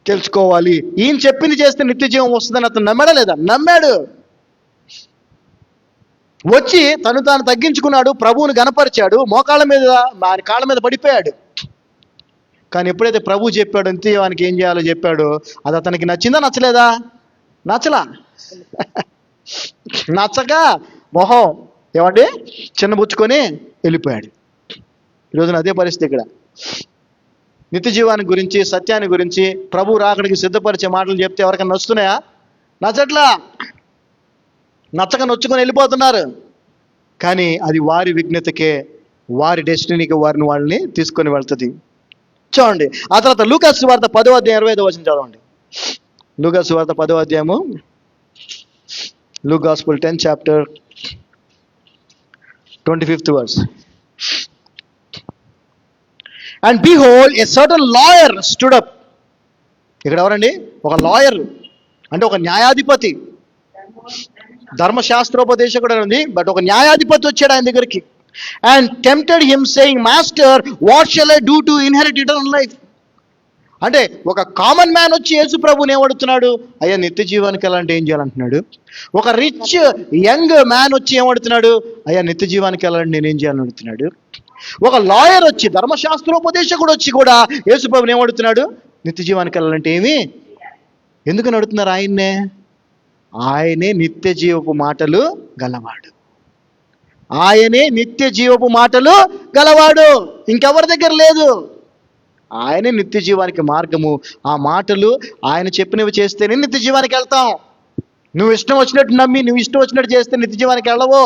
తెలుసుకోవాలి. ఈయన చెప్పింది చేస్తే నిత్య జీవం వస్తుందని అతను నమ్మాడా లేదా? నమ్మాడు. వచ్చి తను తాను తగ్గించుకున్నాడు, ప్రభువుని గనపరిచాడు, మోకాళ్ళ మీద ఆయన కాళ్ళ మీద పడిపోయాడు. కానీ ఎప్పుడైతే ప్రభు చెప్పాడు నిత్య జీవానికి ఏం చేయాలో చెప్పాడు, అది అతనికి నచ్చిందా నచ్చలేదా? నచ్చలా. నచ్చక మొహం ఏమంటే చిన్నబుచ్చుకొని వెళ్ళిపోయాడు. ఈరోజున అదే పరిస్థితి ఇక్కడ. నిత్య జీవాన్ని గురించి, సత్యాన్ని గురించి, ప్రభు రాకడికి సిద్ధపరిచే మాటలు చెప్తే ఎవరికైనా నచ్చుతున్నాయా? నచ్చట్లా. నచ్చక నొచ్చుకొని వెళ్ళిపోతున్నారు. కానీ అది వారి విఘ్నతకే, వారి డెస్టినీకి వాళ్ళని తీసుకొని వెళ్తుంది. చూడండి ఆ తర్వాత లూకా సువార్త 10వ అధ్యాయం 25వ వచనం చదవండి. లూకా సువార్త 10వ అధ్యాయము, Luke Gospel 10th chapter 25th verse. And behold, a certain lawyer stood up. ఇక్కడ ఎవరండి? ఒక లాయర్ అంటే ఒక న్యాయాధిపతి, ధర్మశాస్త్రోపదేశకుడు అని ఉంది, బట్ ఒక న్యాయాధిపతి వచ్చాడు ఆయన దగ్గరికి. And tempted him saying, Master, what shall I do to inherit eternal life? అంటే ఒక కామన్ మ్యాన్ వచ్చి యేసు ప్రభుని ఏమడుతున్నాడు? అయ్యా నిత్య జీవానికి వెళ్ళాలంటే ఏం చేయాలంటున్నాడు. ఒక రిచ్ యంగ్ మ్యాన్ వచ్చి ఏమడుతున్నాడు? అయ్యా నిత్య జీవానికి వెళ్ళాలంటే నేనేం చేయాలని అడుగుతున్నాడు. ఒక లాయర్ వచ్చి, ధర్మశాస్త్రోపదేశకుడు వచ్చి కూడా యేసు ప్రభుని ఏమడుతున్నాడు? నిత్య జీవానికి వెళ్ళాలంటే ఏమి, ఎందుకని అడుగుతున్నారు ఆయన్నే? ఆయనే నిత్య జీవపు మాటలు గలవాడు. ఆయనే నిత్య జీవపు మాటలు గలవాడు, ఇంకెవరి దగ్గర లేదు. ఆయనే నిత్య జీవానికి మార్గము. ఆ మాటలు ఆయన చెప్పినవి చేస్తేనే నిత్య జీవానికి వెళ్తాం. నువ్వు ఇష్టం వచ్చినట్టు నమ్మి నువ్వు ఇష్టం వచ్చినట్టు చేస్తే నిత్య జీవానికి వెళ్ళవు.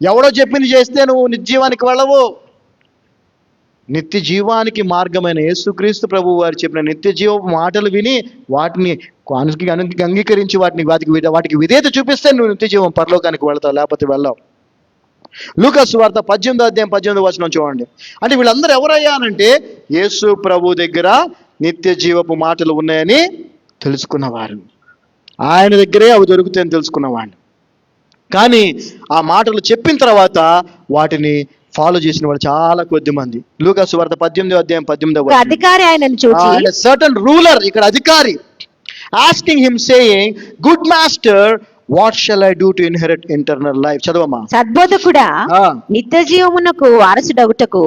ఎవడో చెప్పింది చేస్తే నువ్వు నిత్య జీవానికి వెళ్ళవు. నిత్య జీవానికి మార్గమైన యేసుక్రీస్తు ప్రభు వారు చెప్పిన నిత్య జీవ మాటలు విని వాటిని అంగీకరించి వాటికి విధేయత చూపిస్తే నువ్వు నిత్య జీవం పరలోకానికి వెళ్తావు, లేకపోతే వెళ్ళావు. లూకా సువార్త 18వ అధ్యాయం 18వ వచనం చూడండి. అంటే వీళ్ళందరూ ఎవరయ్యా అనంటే యేసు ప్రభు దగ్గర నిత్య జీవపు మాటలు ఉన్నాయని తెలుసుకున్నవారు, ఆయన దగ్గరే అవి దొరుకుతాయని తెలుసుకున్నవాళ్ళు. కానీ ఆ మాటలు చెప్పిన తర్వాత వాటిని ఫాలో చేసిన వాళ్ళు చాలా కొద్ది మంది. లూకా సువార్త 18వ అధ్యాయం 18వ వచనం. అధికారి ఆయనను చూచి, సర్టన్ రూలర్, ఇక్కడ అధికారి, asking him saying, good master, what shall I do to inherit internal life? చదవమ్మా. సద్బోధకుడా, నిత్య జీవమునకు వారసుడగుటకు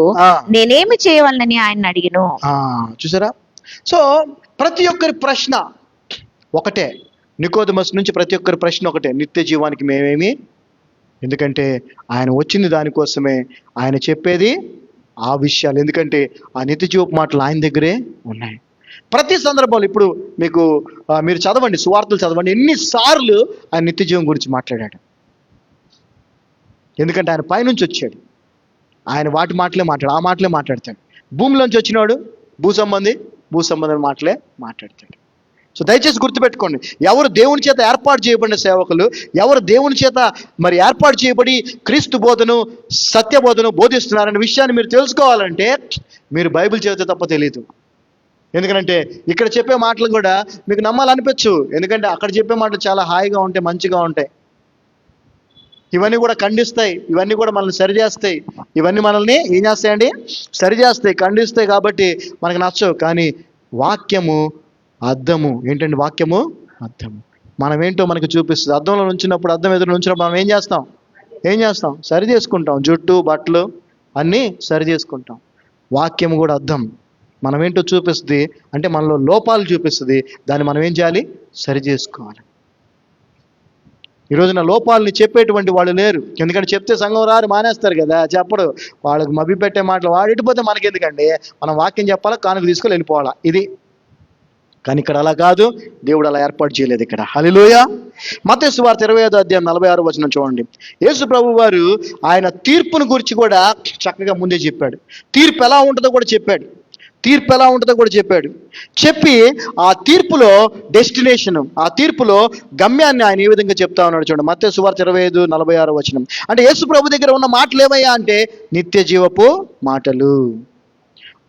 నేనేమి చేయవలనని ఆయన అడిగిను. చూసారా? సో ప్రతి ఒక్కరి ప్రశ్న ఒకటే, నికోదెమస్ నుంచి ప్రతి ఒక్కరి ప్రశ్న ఒకటే, నిత్య జీవానికి మేమేమి? ఎందుకంటే ఆయన వచ్చింది దానికోసమే, ఆయన చెప్పేది ఆ విషయాలు. ఎందుకంటే ఆ నిత్య జీవపు మాటలు ఆయన దగ్గరే ఉన్నాయి. ప్రతి సందర్భంలో ఇప్పుడు మీరు చదవండి, సువార్తలు చదవండి, ఎన్నిసార్లు ఆయన నిత్య జీవం గురించి మాట్లాడాడు. ఎందుకంటే ఆయన పైనుంచి వచ్చాడు, ఆయన వాటి మాటలే మాట్లాడు, ఆ మాటలే మాట్లాడతాడు. భూమిలోంచి వచ్చినాడు భూ సంబంధం మాటలే మాట్లాడతాడు. సో దయచేసి గుర్తుపెట్టుకోండి, ఎవరు దేవుని చేత ఏర్పాటు చేయబడిన సేవకులు, ఎవరు దేవుని చేత మరి ఏర్పాటు చేయబడి క్రీస్తు బోధను, సత్య బోధను బోధిస్తున్నారనే విషయాన్ని మీరు తెలుసుకోవాలంటే మీరు బైబిల్ చదివితే తప్ప తెలియదు. ఎందుకంటే ఇక్కడ చెప్పే మాటలు కూడా మీకు నమ్మాలనిపించు, ఎందుకంటే అక్కడ చెప్పే మాటలు చాలా హాయిగా ఉంటాయి, మంచిగా ఉంటాయి. ఇవన్నీ కూడా ఖండిస్తాయి, ఇవన్నీ కూడా మనల్ని సరిచేస్తాయి, ఇవన్నీ మనల్ని ఏం చేస్తాయండి? సరిచేస్తాయి, ఖండిస్తాయి. కాబట్టి మనకు నచ్చవు. కానీ వాక్యము అద్దము ఏంటండి? వాక్యము అద్దము మనం ఏంటో మనకు చూపిస్తుంది. అద్దంలో నుంచినప్పుడు, అద్దం ఎదురు నుంచినప్పుడు మనం ఏం చేస్తాం? సరి చేసుకుంటాం. జుట్టు, బట్టలు అన్నీ సరి చేసుకుంటాం. వాక్యము కూడా అద్దం, మనం ఏంటో చూపిస్తుంది, అంటే మనలో లోపాలు చూపిస్తుంది. దాన్ని మనం ఏం చేయాలి? సరి చేసుకోవాలి. ఈరోజున లోపాలని చెప్పేటువంటి వాళ్ళు లేరు. ఎందుకంటే చెప్తే సంఘం రారు, మానేస్తారు కదా, చెప్పరు. వాళ్ళకి మభ్య పెట్టే మాటలు వాడిపోతే మనకెందుకండి? మనం వాక్యం చెప్పాలా, కానుక తీసుకొని వెళ్ళిపోవాలా, ఇది. కానీ ఇక్కడ అలా కాదు, దేవుడు అలా ఏర్పాటు చేయలేదు ఇక్కడ. హల్లెలూయా. మత్తయి సువార్త 25వ అధ్యాయం 46వ వచనం చూడండి. యేసు ప్రభు వారు ఆయన తీర్పును గురించి కూడా చక్కగా ముందే చెప్పాడు. తీర్పు ఎలా ఉంటుందో కూడా చెప్పాడు. చెప్పి ఆ తీర్పులో డెస్టినేషన్, ఆ తీర్పులో గమ్యాన్ని ఆయన ఏ విధంగా చెప్తా ఉన్నాడు చూడండి. మత్తయి సువార్త 25:46 వచనం. అంటే యేసు ప్రభు దగ్గర ఉన్న మాటలు ఏమయ్యా అంటే నిత్య జీవపు మాటలు.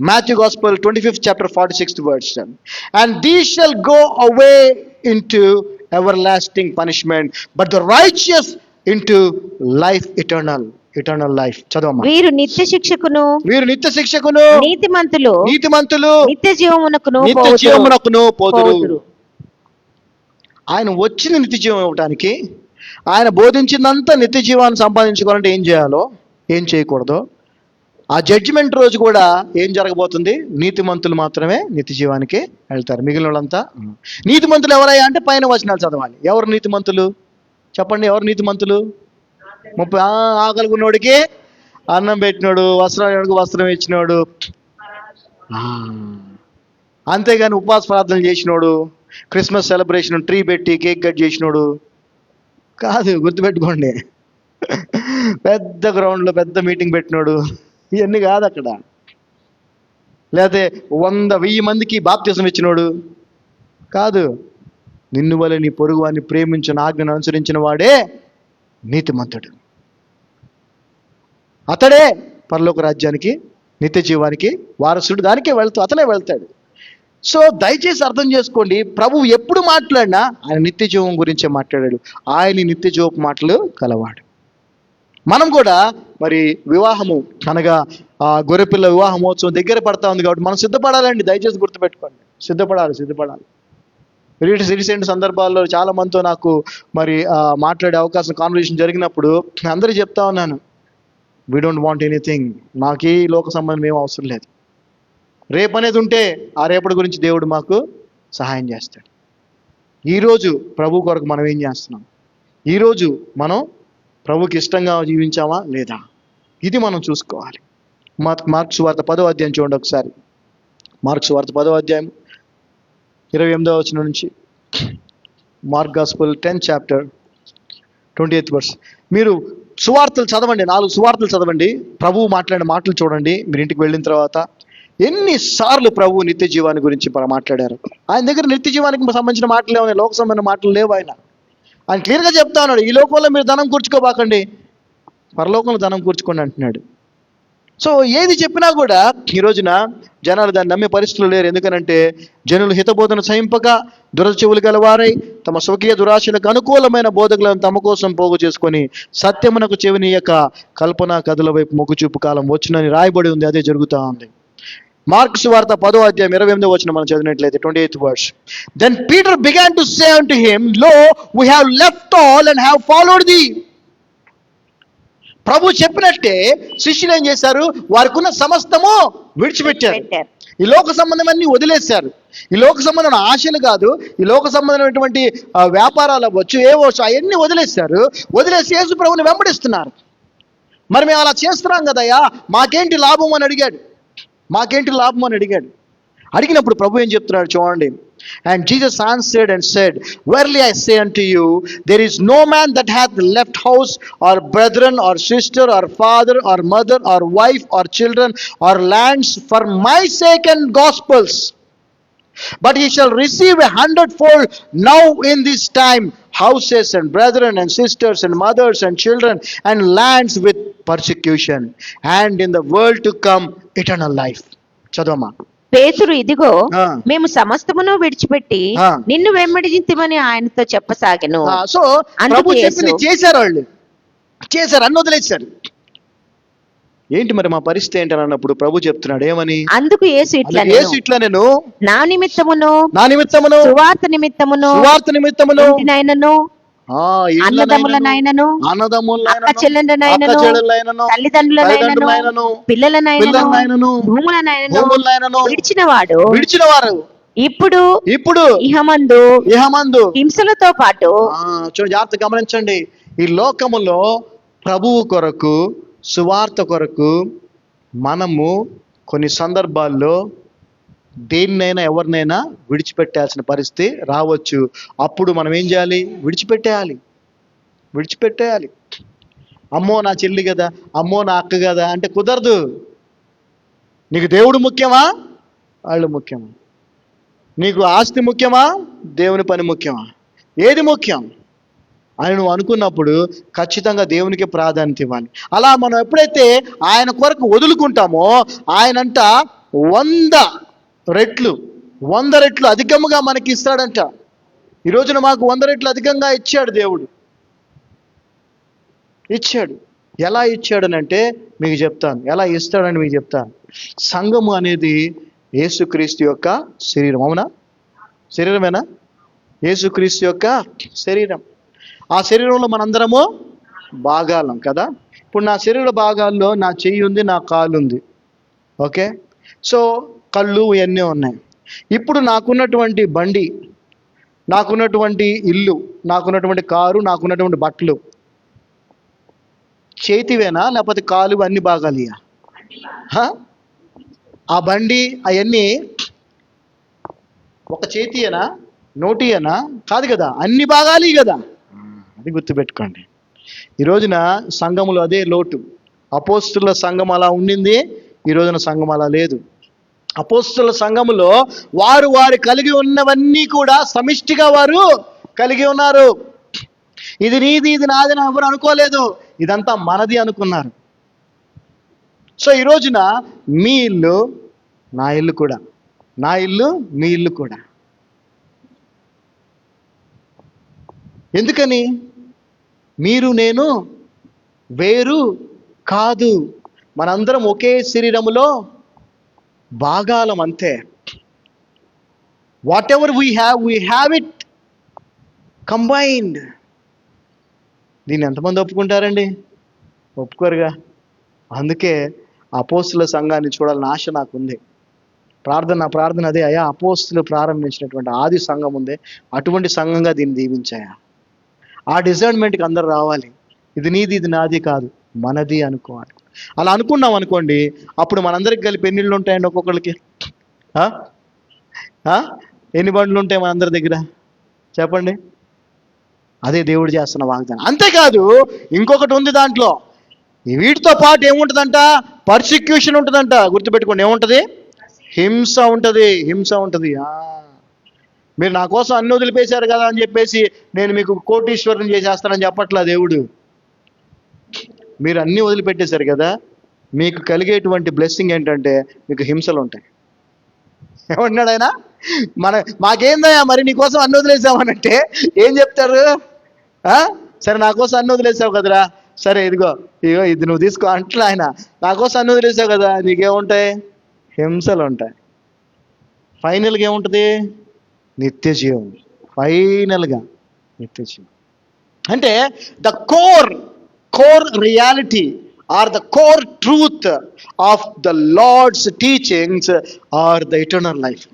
Matthew Gospel 25th chapter 46th verse. And these shall go away into everlasting punishment, but the righteous into life eternal life. చదవమ్మా. వీరు నిత్య శిక్షకును నీతిమంతులు నిత్య జీవమునకును పోదురు. ఆయన వచ్చిన నిత్య జీవం ఇవ్వడానికి, ఆయన బోధించిందంతా నిత్య జీవాన్ని సంపాదించుకోవాలంటే ఏం చేయాలో, ఏం చేయకూడదో, ఆ జడ్జిమెంట్ రోజు కూడా ఏం జరగబోతుంది? నీతిమంతులు మాత్రమే నిత్య జీవానికి వెళ్తారు, మిగిలిన వాళ్ళంతా. నీతిమంతులు ఎవరయ్యా అంటే పైన వచనాలు చదవాలి. ఎవరు నీతిమంతులు చెప్పండి? ఎవరు నీతిమంతులు? 30 ఆకలికున్నోడికి అన్నం పెట్టినోడు, వస్త్రం ఇచ్చినోడు, అంతేగాని ఉపవాస ప్రార్థనలు చేసినోడు, క్రిస్మస్ సెలబ్రేషన్ ట్రీ పెట్టి కేక్ కట్ చేసినోడు కాదు. గుర్తుపెట్టుకోండి. పెద్ద గ్రౌండ్లో పెద్ద మీటింగ్ పెట్టినోడు, ఇవన్నీ కాదు అక్కడ. లేకపోతే 100,000 మందికి బాప్తిసం ఇచ్చినోడు కాదు. నిన్ను వలె నీ పొరుగు వారిని ప్రేమించిన ఆజ్ఞను అనుసరించిన వాడే నీతిమంతుడు. అతడే పరలోక రాజ్యానికి, నిత్య జీవానికి వారసుడు. దానికే అతనే వెళ్తాడు. సో దయచేసి అర్థం చేసుకోండి, ప్రభువు ఎప్పుడు మాట్లాడినా ఆయన నిత్య జీవం గురించే మాట్లాడాడు. ఆయన నిత్య జీవపు మాటలు కలవాడు. మనం కూడా మరి వివాహము అనగా గొర్రెపిల్ల వివాహ మహోత్సవం దగ్గర పడతా ఉంది కాబట్టి మనం సిద్ధపడాలండి. దయచేసి గుర్తుపెట్టుకోండి, సిద్ధపడాలి. రీసెంట్ సందర్భాల్లో చాలా మందితో నాకు మరి మాట్లాడే అవకాశం, కాన్వర్సేషన్ జరిగినప్పుడు అందరికీ చెప్తా ఉన్నాను, వీ డోంట్ వాంట్ ఎనీథింగ్, మాకు ఈ లోక సంబంధం ఏం అవసరం లేదు. రేపు అనేది ఉంటే ఆ రేపటి గురించి దేవుడు మాకు సహాయం చేస్తాడు. ఈరోజు ప్రభు కొరకు మనం ఏం చేస్తున్నాం? ఈరోజు మనం ప్రభుకి ఇష్టంగా జీవించామా లేదా? ఇది మనం చూసుకోవాలి. మార్క్స్ వార్త 10వ అధ్యాయం చూడండి ఒకసారి. మార్క్స్ వార్త 10వ అధ్యాయం 28వ వచనం నుంచి. Mark gospel 10th chapter 28th verse. మీరు సువార్తలు చదవండి, 4 సువార్తలు చదవండి, ప్రభువు మాట్లాడిన మాటలు చూడండి. మీరు ఇంటికి వెళ్ళిన తర్వాత ఎన్నిసార్లు ప్రభువు నిత్య జీవాన్ని గురించి మాట్లాడారు. ఆయన దగ్గర నిత్య జీవానికి సంబంధించిన మాటలు లేవు, లోక సంబంధించిన మాటలు లేవు. ఆయన క్లియర్గా చెప్తా ఉన్నాడు, ఈ లోకంలో మీరు ధనం కూర్చుకోబాకండి, పరలోకంలో ధనం కూర్చుకోండి అంటున్నాడు. సో ఏది చెప్పినా కూడా ఈ రోజున జనాలు దాన్ని నమ్మే పరిస్థితులు లేరు. ఎందుకనంటే జనులు హితబోధన సహింపక దురచెవులు గలవారై తమ స్వకీయ దురాశలకు అనుకూలమైన బోధకులను తమ కోసం పోగు చేసుకొని సత్యమునకు చెవినీయక కల్పన కథల వైపు మొగ్గు చూపు కాలం వచ్చునని రాయబడి ఉంది. అదే జరుగుతూ ఉంది. మార్క్స్ వార్త 10వ అధ్యాయం 28వ వచనం మనం చదివినట్లయితే 28th verse. Then Peter began to say unto him, Lo, we have left all and have followed thee. ప్రభు చెప్పినట్టే శిష్యులు ఏం చేశారు? వారికి ఉన్న సమస్తము విడిచిపెట్టారు. ఈ లోక సంబంధమన్నీ వదిలేశారు. ఈ లోక సంబంధమైన ఆశలు కాదు, ఈ లోక సంబంధమైనటువంటి వ్యాపారాలు అవ్వచ్చు, ఏవో అవన్నీ వదిలేశారు. వదిలేసి యేసు ప్రభుని వెంబడిస్తున్నారు. మరి మేము అలా చేస్తున్నాం కదయ్యా, మాకేంటి లాభం అని అడిగాడు. అడిగినప్పుడు ప్రభు ఏం చెప్తున్నాడు చూడండి. And Jesus answered and said, Verily I say unto you, there is no man that hath left house or brethren or sister or father or mother or wife or children or lands for my sake and gospel's, but he shall receive 100-fold now in this time houses and brethren and sisters and mothers and children and lands with persecution, and in the world to come eternal life. చదవమ్మా. పేతురు, ఇదిగో మేము సమస్తమును విడిచిపెట్టి నిన్ను వెంబడించితిమని ఆయనతో చెప్పసాగెను. So ప్రభు చెప్పింది చేశారు, వాళ్ళు చేశారు, అన్ని వదిలేశారు. ఏంటి మరి మా పరిస్థితి ఏంటి అని అన్నప్పుడు ప్రభు చెప్తున్నాడు ఏమని? అందుకు యేసు ఇట్లా నేను నా నిమిత్తమును సువార్త నిమిత్తమును ఇంటినైనను అన్నదమ్ములనైనను అక్క చెల్లెళ్ళనైనను తల్లిదండ్రులనైనను పిల్లలనైనను భూములనైనను విడిచినవారు ఇప్పుడు ఇహమందు హింసలతో పాటు. చూడండి, జాగ్రత్త గమనించండి. ఈ లోకములో ప్రభువు కొరకు, సువార్త కొరకు మనము కొన్ని సందర్భాల్లో దేన్నైనా ఎవరినైనా విడిచిపెట్టాల్సిన పరిస్థితి రావచ్చు. అప్పుడు మనం ఏం చేయాలి? విడిచిపెట్టేయాలి. అమ్మో నా చెల్లి కదా, అమ్మో నా అక్క కదా అంటే కుదరదు. నీకు దేవుడు ముఖ్యమా, వాళ్ళు ముఖ్యమా? నీకు ఆస్తి ముఖ్యమా, దేవుని పని ముఖ్యమా? ఏది ముఖ్యం అని నువ్వు అనుకున్నప్పుడు ఖచ్చితంగా దేవునికి ప్రాధాన్యత ఇవ్వాలి. అలా మనం ఎప్పుడైతే ఆయన కొరకు వదులుకుంటామో ఆయనంట 100 రెట్లు అధికంగా మనకి ఇస్తాడంట. ఈ రోజున మాకు 100 రెట్లు అధికంగా ఇచ్చాడు దేవుడు. ఇచ్చాడు. ఎలా ఇచ్చాడనంటే మీకు చెప్తాను, ఎలా ఇస్తాడని మీకు చెప్తాను. సంఘము అనేది యేసుక్రీస్తు యొక్క శరీరం. అవునా? శరీరమేనా? యేసుక్రీస్తు యొక్క శరీరం. ఆ శరీరంలో మనందరము భాగాలం కదా. ఇప్పుడు నా శరీర భాగాల్లో నా చెయ్యి ఉంది, నా కాలు ఉంది, ఓకే. సో కళ్ళు ఇవన్నీ ఉన్నాయి. ఇప్పుడు నాకున్నటువంటి బండి, నాకున్నటువంటి ఇల్లు, నాకున్నటువంటి కారు, నాకున్నటువంటి బట్టలు చేతివేనా లేకపోతే కాలు అన్ని భాగాలియా? ఆ బండి అవన్నీ ఒక చేతియేనా, నోటియేనా? కాదు కదా, అన్ని భాగాలు కదా. అది గుర్తుపెట్టుకోండి. ఈ రోజున సంఘములో అదే లోటు. అపోస్తుల సంఘం అలా ఉండింది, ఈ రోజున సంఘం అలా లేదు. అపోస్తుల సంఘములో వారు కలిగి ఉన్నవన్నీ కూడా సమిష్టిగా వారు కలిగి ఉన్నారు. ఇది నీది, ఇది నాది అని ఎవరు అనుకోలేదు, ఇదంతా మనది అనుకున్నారు. సో ఈ రోజున మీ ఇల్లు నా ఇల్లు కూడా, నా ఇల్లు మీ ఇల్లు కూడా. ఎందుకని? మీరు నేను వేరు కాదు, మనందరం ఒకే శరీరములో భాగాలం అంతే. What ever we have it combined. దీన్ని ఎంతమంది ఒప్పుకుంటారండి? ఒప్పుకోరుగా. అందుకే అపోస్తుల సంఘాన్ని చూడాలని ఆశ నాకుంది. ప్రార్థన అదే, అయ్యా అపోస్తులు ప్రారంభించినటువంటి ఆది సంఘం ఉంది, అటువంటి సంఘంగా దీన్ని దీవించాయా. ఆ డిజైన్మెంట్కి అందరు రావాలి. ఇది నీది, ఇది నాది కాదు, మనది అనుకోవాలి. అలా అనుకున్నాం అనుకోండి, అప్పుడు మనందరికి కలిపి ఎన్ని ఇళ్ళు ఉంటాయండి ఒక్కొక్కరికి? ఎన్ని బండ్లు ఉంటాయి మనందరి దగ్గర చెప్పండి? అదే దేవుడు చేస్తున్న వాగ్దానం. అంతేకాదు ఇంకొకటి ఉంది దాంట్లో. వీటితో పాటు ఏముంటుందంట? పర్సిక్యూషన్ ఉంటుందంట. గుర్తుపెట్టుకోండి, ఏముంటుంది? హింస ఉంటుంది. హింస ఉంటుంది. మీరు నా కోసం అన్ని వదిలిపేశారు కదా అని చెప్పేసి నేను మీకు కోటీశ్వరుని చేసేస్తానని చెప్పట్లా దేవుడు. మీరు అన్నీ వదిలిపెట్టేశారు కదా, మీకు కలిగేటువంటి బ్లెస్సింగ్ ఏంటంటే మీకు హింసలు ఉంటాయి. ఏమన్నాడు ఆయన? మాకేందయ్యా మరి నీ కోసం అన్ని వదిలేసామనంటే ఏం చెప్తారు? సరే నా కోసం అన్ని వదిలేసావు కదరా, సరే ఇదిగో ఇది నువ్వు తీసుకో అంటలే ఆయన. నా కోసం అన్ని వదిలేసావు కదా, నీకేముంటాయి? హింసలు ఉంటాయి. ఫైనల్గా ఏముంటుంది? నిత్య జీవం. ఫైనల్గా నిత్య జీవం. అంటే the core reality are the core truth of the lord's teachings are the eternal life.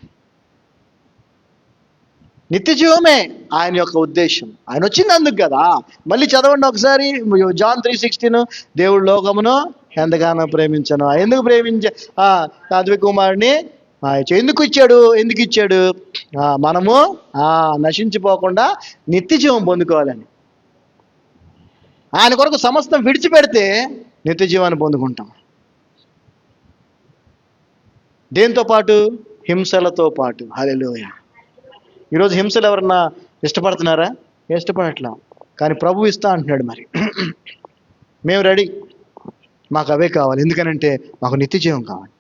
నిత్య జీవమే ఆయన యొక్క ఉద్దేశం. ఆయన వచ్చింది అందుకు కదా. మళ్ళీ చదవండి ఒకసారి జాన్ 3:16. దేవుడు లోకమును ఎంతగానో ప్రేమించను. ఎందుకు అద్వి కుమారుని ఎందుకు ఇచ్చాడు? మనము నశించిపోకుండా నిత్య జీవం పొందుకోవాలని. ఆయన కొరకు సమస్తం విడిచిపెడితే నిత్య జీవాన్ని పొందుకుంటాం. దేంతో పాటు? హింసలతో పాటు. హల్లెలూయా. ఈరోజు హింసలు ఎవరన్నా ఇష్టపడుతున్నారా? ఇష్టపడట్లా. కానీ ప్రభు ఇస్తా అంటున్నాడు. మరి మేము రెడీ, మాకు అవే కావాలి. ఎందుకనంటే మాకు నిత్య జీవం కావాలి.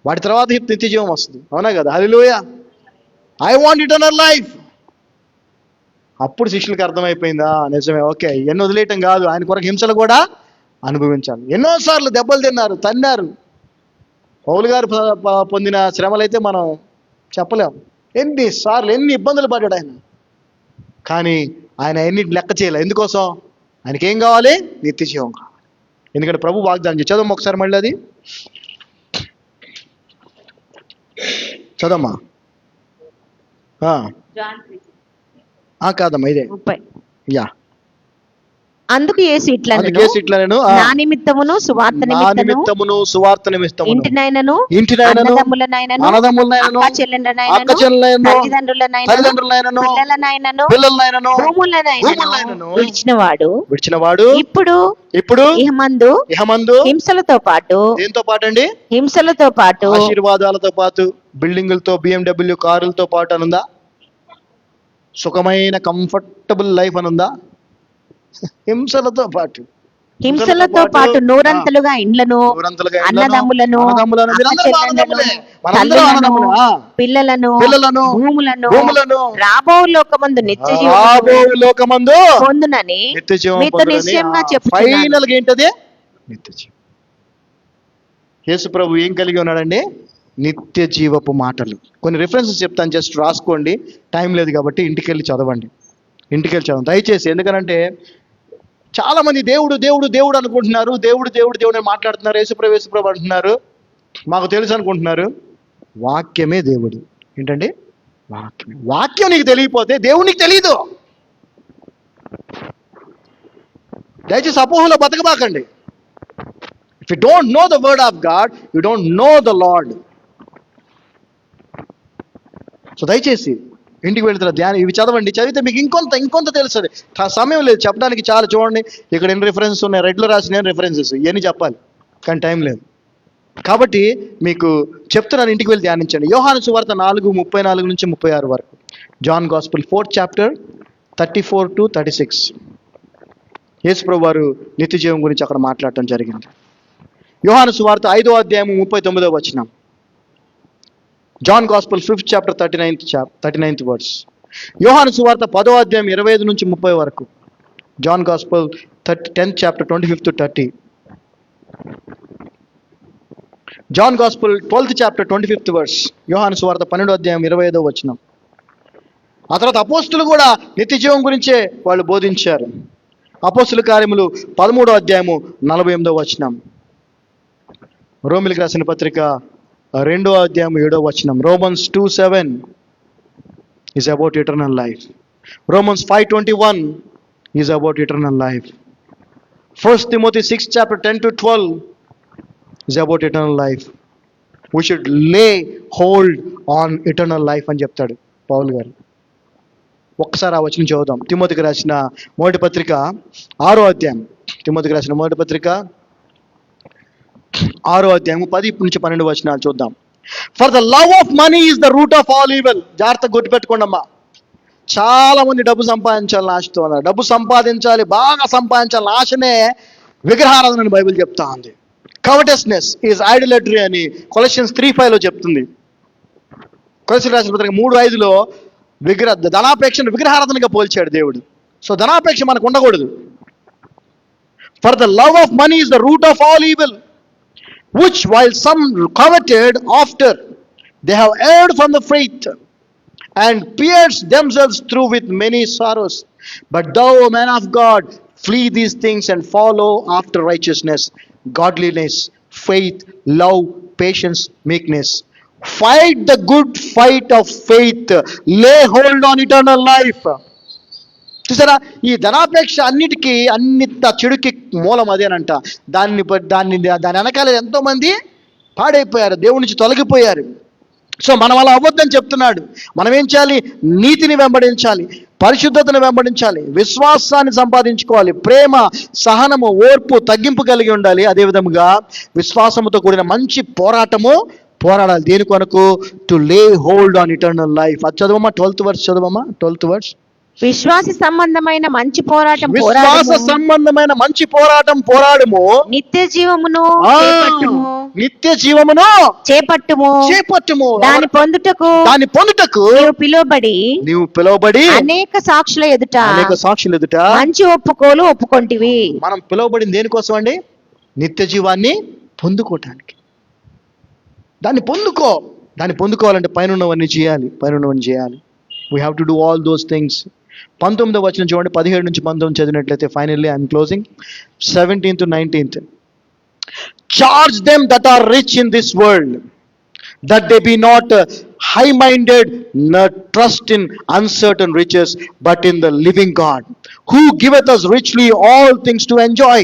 వాటి తర్వాత నిత్య జీవం వస్తుంది. అవునా కదా? Hallelujah. I want eternal life. అప్పుడు శిష్యులకు అర్థమైపోయిందా, నిజమే, ఓకే, ఎన్ని వదిలేయటం కాదు, ఆయన కొరకు హింసలు కూడా అనుభవించాలి. ఎన్నోసార్లు దెబ్బలు తిన్నారు, తన్నారు. పౌలు గారు పొందిన శ్రమలైతే మనం చెప్పలేం. ఎన్నిసార్లు ఎన్ని ఇబ్బందులు పడ్డాడు ఆయన. కానీ ఆయన ఎన్ని లెక్క చేయలే. ఎందుకోసం? ఆయనకి ఏం కావాలి? నిత్య జీవం కావాలి. ఎందుకంటే ప్రభు వాగ్దానం చదవమ్మా ఒకసారి మళ్ళీ అది చదమ్మా. కాదమ్మా, ఇదే 30. యా. అందుకు యేసు ఇట్లనెను, నా నిమిత్తమును సువార్త నిమిత్తమును ఇంటినైనను అన్నదమ్ములనైనను అక్కచెల్లెండ్రనైనను పిల్లలనైనను భూములనైనను విడిచినవాడు ఇప్పుడు ఇహమందు హింసలతో పాటు, దేంతో పాటు అండి? హింసలతో పాటు, ఆశీర్వాదాలతో పాటు, బిల్డింగులతో, BMW కారులతో పాటు అనుందా? సుఖమైన కంఫర్టబుల్ లైఫ్ అనుందా? హింసలతో పాటు. హింసలతో పాటు నూరంతలుగా ఇండ్లను, నూరంతలుగా ఇండ్లను, అన్నదమ్ములను, అన్నదమ్ములను, వీరందరూ అక్క అన్నదమ్ములే. చెల్లెళ్ళను, మనందరం తల్లులను, అన్నదమ్ములే. పిల్లలను, పిల్లలను, భూములను రాబో లోకమందు నిత్య జీవము రాబో లోకమందు పొందునని నిత్య జీవం మీతో పొందునని. నిశ్చయంగా చెప్పుచున్నాను. ఫైనల్ గా ఏంటది? నిత్య జీవం. యేసు ప్రభు ఏం కలిగి ఉన్నాడండి? నిత్య జీవపు మాటలు. కొన్ని రిఫరెన్సెస్ చెప్తాను, జస్ట్ రాసుకోండి, టైం లేదు కాబట్టి ఇంటికి వెళ్ళి చదవండి. దయచేసి. ఎందుకనంటే చాలా మంది దేవుడు దేవుడు దేవుడు అనుకుంటున్నారు, దేవుడు దేవుడు దేవుడు అని మాట్లాడుతున్నారు, యేసుప్రభు యేసుప్రభు అంటున్నారు, మాకు తెలుసు అనుకుంటున్నారు. వాక్యమే దేవుడు. ఏంటండి? వాక్యం. వాక్యం నీకు తెలియకపోతే దేవుడు నీకు తెలియదు. దయచేసి అపోహలో బతకబాకండి. If you don't know the word of God, you don't know the Lord. So దయచేసి ఇంటికి వెళ్తున్న ధ్యానం ఇవి చదవండి. చదివితే మీకు ఇంకొంత తెలుస్తుంది. సమయం లేదు చెప్పడానికి. చాలా చూడండి, ఇక్కడ ఎన్ని రిఫరెన్సెస్ ఉన్నాయి, రెడ్లో రాసిన రిఫరెన్సెస్, ఇవన్నీ చెప్పాలి కానీ టైం లేదు. కాబట్టి మీకు చెప్తున్నాను, ఇంటికి వెళ్ళి ధ్యానించండి. యోహాను సువార్త 4:34 నుంచి 36 వరకు. John gospel 4th chapter 34 to 36. యేసుప్రభు వారు నిత్య జీవం గురించి అక్కడ మాట్లాడటం జరిగింది. యోహాను సువార్త 5వ అధ్యాయం 39వ వచనం. John gospel 5th chapter 39th verse. యోహాను సువార్త 10వ అధ్యాయం 25 నుంచి 30 వరకు. John gospel 10th chapter 25 to 30. John gospel 12th chapter 25th verse. యోహాను సువార్త 12వ అధ్యాయం 25వ వచనం. ఆ తర్వాత అపోస్తులు కూడా నిత్య జీవం గురించే వాళ్ళు బోధించారు. అపోస్తుల కార్యములు 13వ అధ్యాయము 48వ వచనం. రోమిలికి రాసిన పత్రిక 2వ అధ్యాయం 7వ వచనం. Romans 2:7 is about eternal life. Romans 5:21 is about eternal life. 1 Timothy 6 chapter 10 to 12 is about eternal life. We should lay hold on eternal life అని చెప్తాడు పౌలు గారు. ఒక్కసారి ఆ వచనం చదువుదాం. తిమోతికి రాసిన మొదటి పత్రిక 6వ అధ్యాయం. తిమోతికి రాసిన మొదటి పత్రిక 6వ అధ్యాయం 10 నుంచి 12 వచనాలు చూద్దాం. For the love of money is the root of all evil. జాగ్రత్తగా గుర్తుపెట్టుకోండి అమ్మా. చాలా మంది డబ్బు సంపాదించాలని ఆశతో ఉన్నారు. డబ్బు సంపాదించాలి, బాగా సంపాదించాలని ఆశనే విగ్రహారాధన అని బైబిల్ చెప్తా ఉంది. కవటస్నెస్ ఈజ్ ఐడలట్రీ అని కొలెషన్స్ 3:5 చెప్తుంది. కొలెషన్స్ రాసిన పత్రిక 3:5 ధనాపేక్షను విగ్రహారాధనగా పోల్చాడు దేవుడు. సో ధనాపేక్ష మనకు ఉండకూడదు. For the love of money is the root of all evil, which while some coveted after, they have erred from the faith and pierced themselves through with many sorrows. But thou, O man of God, flee these things and follow after righteousness, godliness, faith, love, patience, meekness. Fight the good fight of faith. Lay hold on eternal life. చూసారా, ఈ ధనాపేక్ష అన్ని చెడుకి మూలం అదేనంట. దాని వెనకాల ఎంతో మంది పాడైపోయారు, దేవుడి నుంచి తొలగిపోయారు. సో మనం అలా అవ్వద్దని చెప్తున్నాడు. మనం ఏం చేయాలి? నీతిని వెంబడించాలి, పరిశుద్ధతను వెంబడించాలి, విశ్వాసాన్ని సంపాదించుకోవాలి, ప్రేమ, సహనము, ఓర్పు, తగ్గింపు కలిగి ఉండాలి. అదేవిధంగా విశ్వాసముతో కూడిన మంచి పోరాడాలి. దేని కొరకు? టు లే హోల్డ్ ఆన్ ఇటర్నల్ లైఫ్. అది చదవమ్మా, 12th verse చదవమ్మా. 12th verse. విశ్వాస సంబంధమైన మంచి పోరాటం పోరాడము, నిత్య జీవమును చేపట్టుము. దాని పొందుటకు నీవు పిలువబడి అనేక సాక్షుల ఎదుట మంచి ఒప్పుకొంటివి. మనం పిలువబడింది దేనికోసం అండి? నిత్య జీవాన్ని పొందుకోవటానికి. దాన్ని పొందుకోవాలంటే పైనున్నవన్నీ చేయాలి. We have to do all those things. 19వ వచనం చూడండి, 17 నుంచి 19 చదివినట్లయితే. Finally I'm closing. 17th to 19th. Charge them that are rich in this world, that they be not high-minded, nor trust in uncertain riches, but in the living God, who giveth us richly all things to enjoy.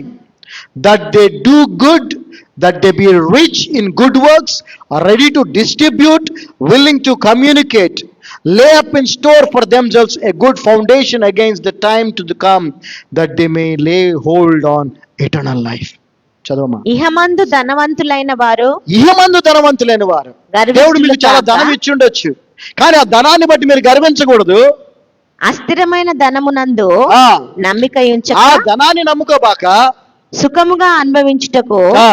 That they do good, that they be rich in good works, are ready to distribute, willing to communicate, lay up in store for themselves a good foundation against the time to come, that they may lay hold on eternal life. చదవమ్మా. ఇహమందు ధనవంతులైన వారు దేవుడు మీకు చాలా ధనం ఇచ్చి ఉండొచ్చు, కానీ ఆ ధనాన్ని బట్టి మీరు గర్వించకూడదు. అస్థిరమైన ధనమునందు నమ్మిక ఉంచక, ఆ ధనాన్ని నమ్ముకోబాక సుఖముగా అనుభవించుటకు ఆ,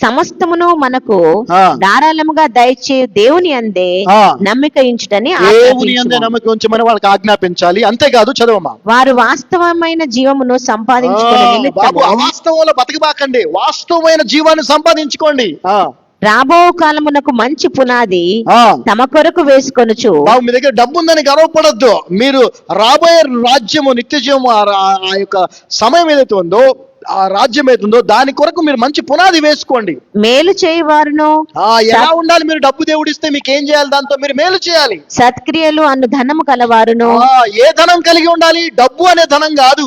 సమస్తమును మనకు ఆ. ధారాళముగా దయచే దేవుని అందే ఆ. నమ్మిక ఉంచుటని దేవుని అందే ఆజ్ఞాపించుము. నమ్మకం ఉంచమని వాళ్ళకి ఆజ్ఞాపించాలి. అంతేకాదు, చదవమ్మా. వారు వాస్తవమైన జీవమును సంపాదించుకునే బాబు, నిమిత్తము అవాస్తవంలో బతకబాకండి, వాస్తవమైన జీవాన్ని సంపాదించుకోండి. రాబో కాలమునకు మంచి పునాది తమ కొరకు వేసుకొనుచు. బాబు, మీ దగ్గర డబ్బు ఉందని గర్వపడొద్దు. మీరు రాబోయే రాజ్యము, నిత్య జీవము, ఆ యొక్క సమయం ఏదైతే ఉందో, ఆ రాజ్యం ఏదైతుందో దాని కొరకు మీరు మంచి పునాది వేసుకోండి. మేలు చేయవారును ఎలా ఉండాలి? మీరు డబ్బు దేవుడిస్తే మీకు ఏం చేయాలి? దాంతో మీరు మేలు చేయాలి. సత్క్రియలు అను ధనము కలవారును. ఏ ధనం కలిగి ఉండాలి? డబ్బు అనే ధనం కాదు,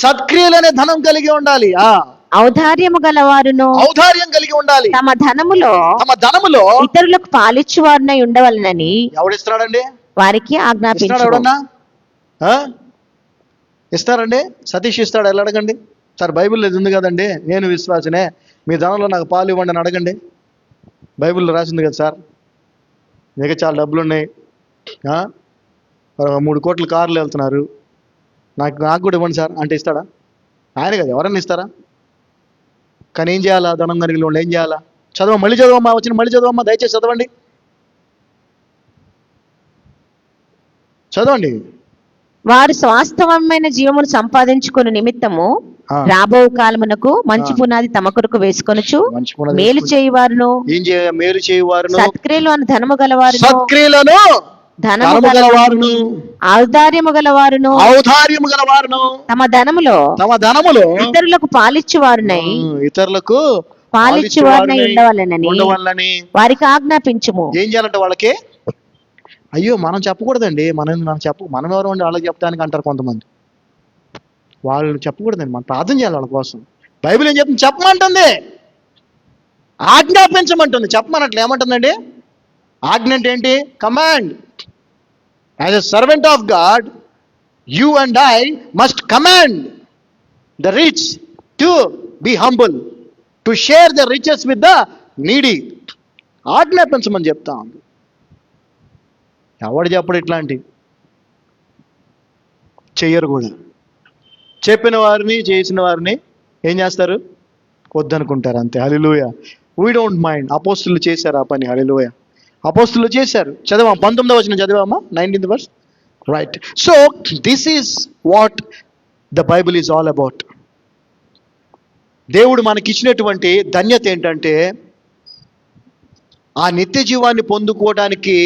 సత్క్రియలు అనే ధనం కలిగి ఉండాలి. ఔదార్యము గలవారును. ఔదార్యం కలిగి ఉండాలి. తమ ధనములో ఇతరులకు పాలిచ్చువారునై ఉండవలనని ఎవడిస్తున్నాడండి? వారికి ఆజ్ఞాపించుము. ఇస్తారండి? సతీష్ ఇస్తాడు, ఎలా అడగండి. సార్, బైబిల్లో ఇది ఉంది కదండి, నేను విశ్వాసనే, మీ ధనంలో నాకు పాలు ఇవ్వండి అని అడగండి. బైబిల్లో రాసింది కదా సార్, మీకు చాలా డబ్బులు ఉన్నాయి, 3 కోట్ల కార్లు వెళ్తున్నారు, నాకు కూడా ఇవ్వండి సార్ అంటే ఇస్తాడా? ఆయన కదా, ఎవరన్నా ఇస్తారా? కానీ ఏం చేయాలా? ధనం కలిగిన వాళ్ళు ఏం చేయాలా? మళ్ళీ చదవమ్మా, మళ్ళీ చదవమ్మా, దయచేసి చదవండి. వారు వాస్తవమైన జీవమును సంపాదించుకుని నిమిత్తము రాబో కాలమునకు మంచి పునాది తమ కొరకు వేసుకొనుచు. మేలు చేయవారును. మేలు చేయవారును. సత్క్రియలు అని ధనము గలవారును. సత్క్రియలను ధనము గలవారును. ఔదార్యము గలవారును. తమ ధనములో ఇతరులకు పాలిచ్చువారునై ఉండవలెనని వారికి ఆజ్ఞాపించుము. ఏం చేయాలంటే వాళ్ళకి, అయ్యో మనం చెప్పకూడదండి, మనం ఎవరు అండి వాళ్ళకి చెప్తానికి అంటారు కొంతమంది. వాళ్ళు చెప్పకూడదండి, మనం ప్రార్థన చేయాలి వాళ్ళ కోసం. బైబిల్ ఏం చెప్తుంది? చెప్పమంటుంది, ఆజ్ఞాపించమంటుంది, చెప్పమన్నట్లు. ఏమంటుందండి? ఆజ్ఞ అంటే ఏంటి? Command. As a servant of God, you and I must command the rich to be humble, to share the riches with the needy. ఆజ్ఞాపించమని చెప్తా ఉంది. ఎవడు చెప్పడు ఇట్లాంటి, చెయ్యరు కూడా. చెప్పిన వారిని, చేసిన వారిని ఏం చేస్తారు? వద్దనుకుంటారు, అంతే. హల్లెలూయా. We don't mind. అపోస్తులు చేశారు ఆ పని. హల్లెలూయా. అపోస్తులు చేశారు. చదవమ్మా, 19వ వచనం చదివామా, 19th verse. Right. So this is what the Bible is all about. దేవుడు మనకిచ్చినటువంటి ధన్యత ఏంటంటే, ఆ నిత్య జీవాన్ని పొందుకోవడానికి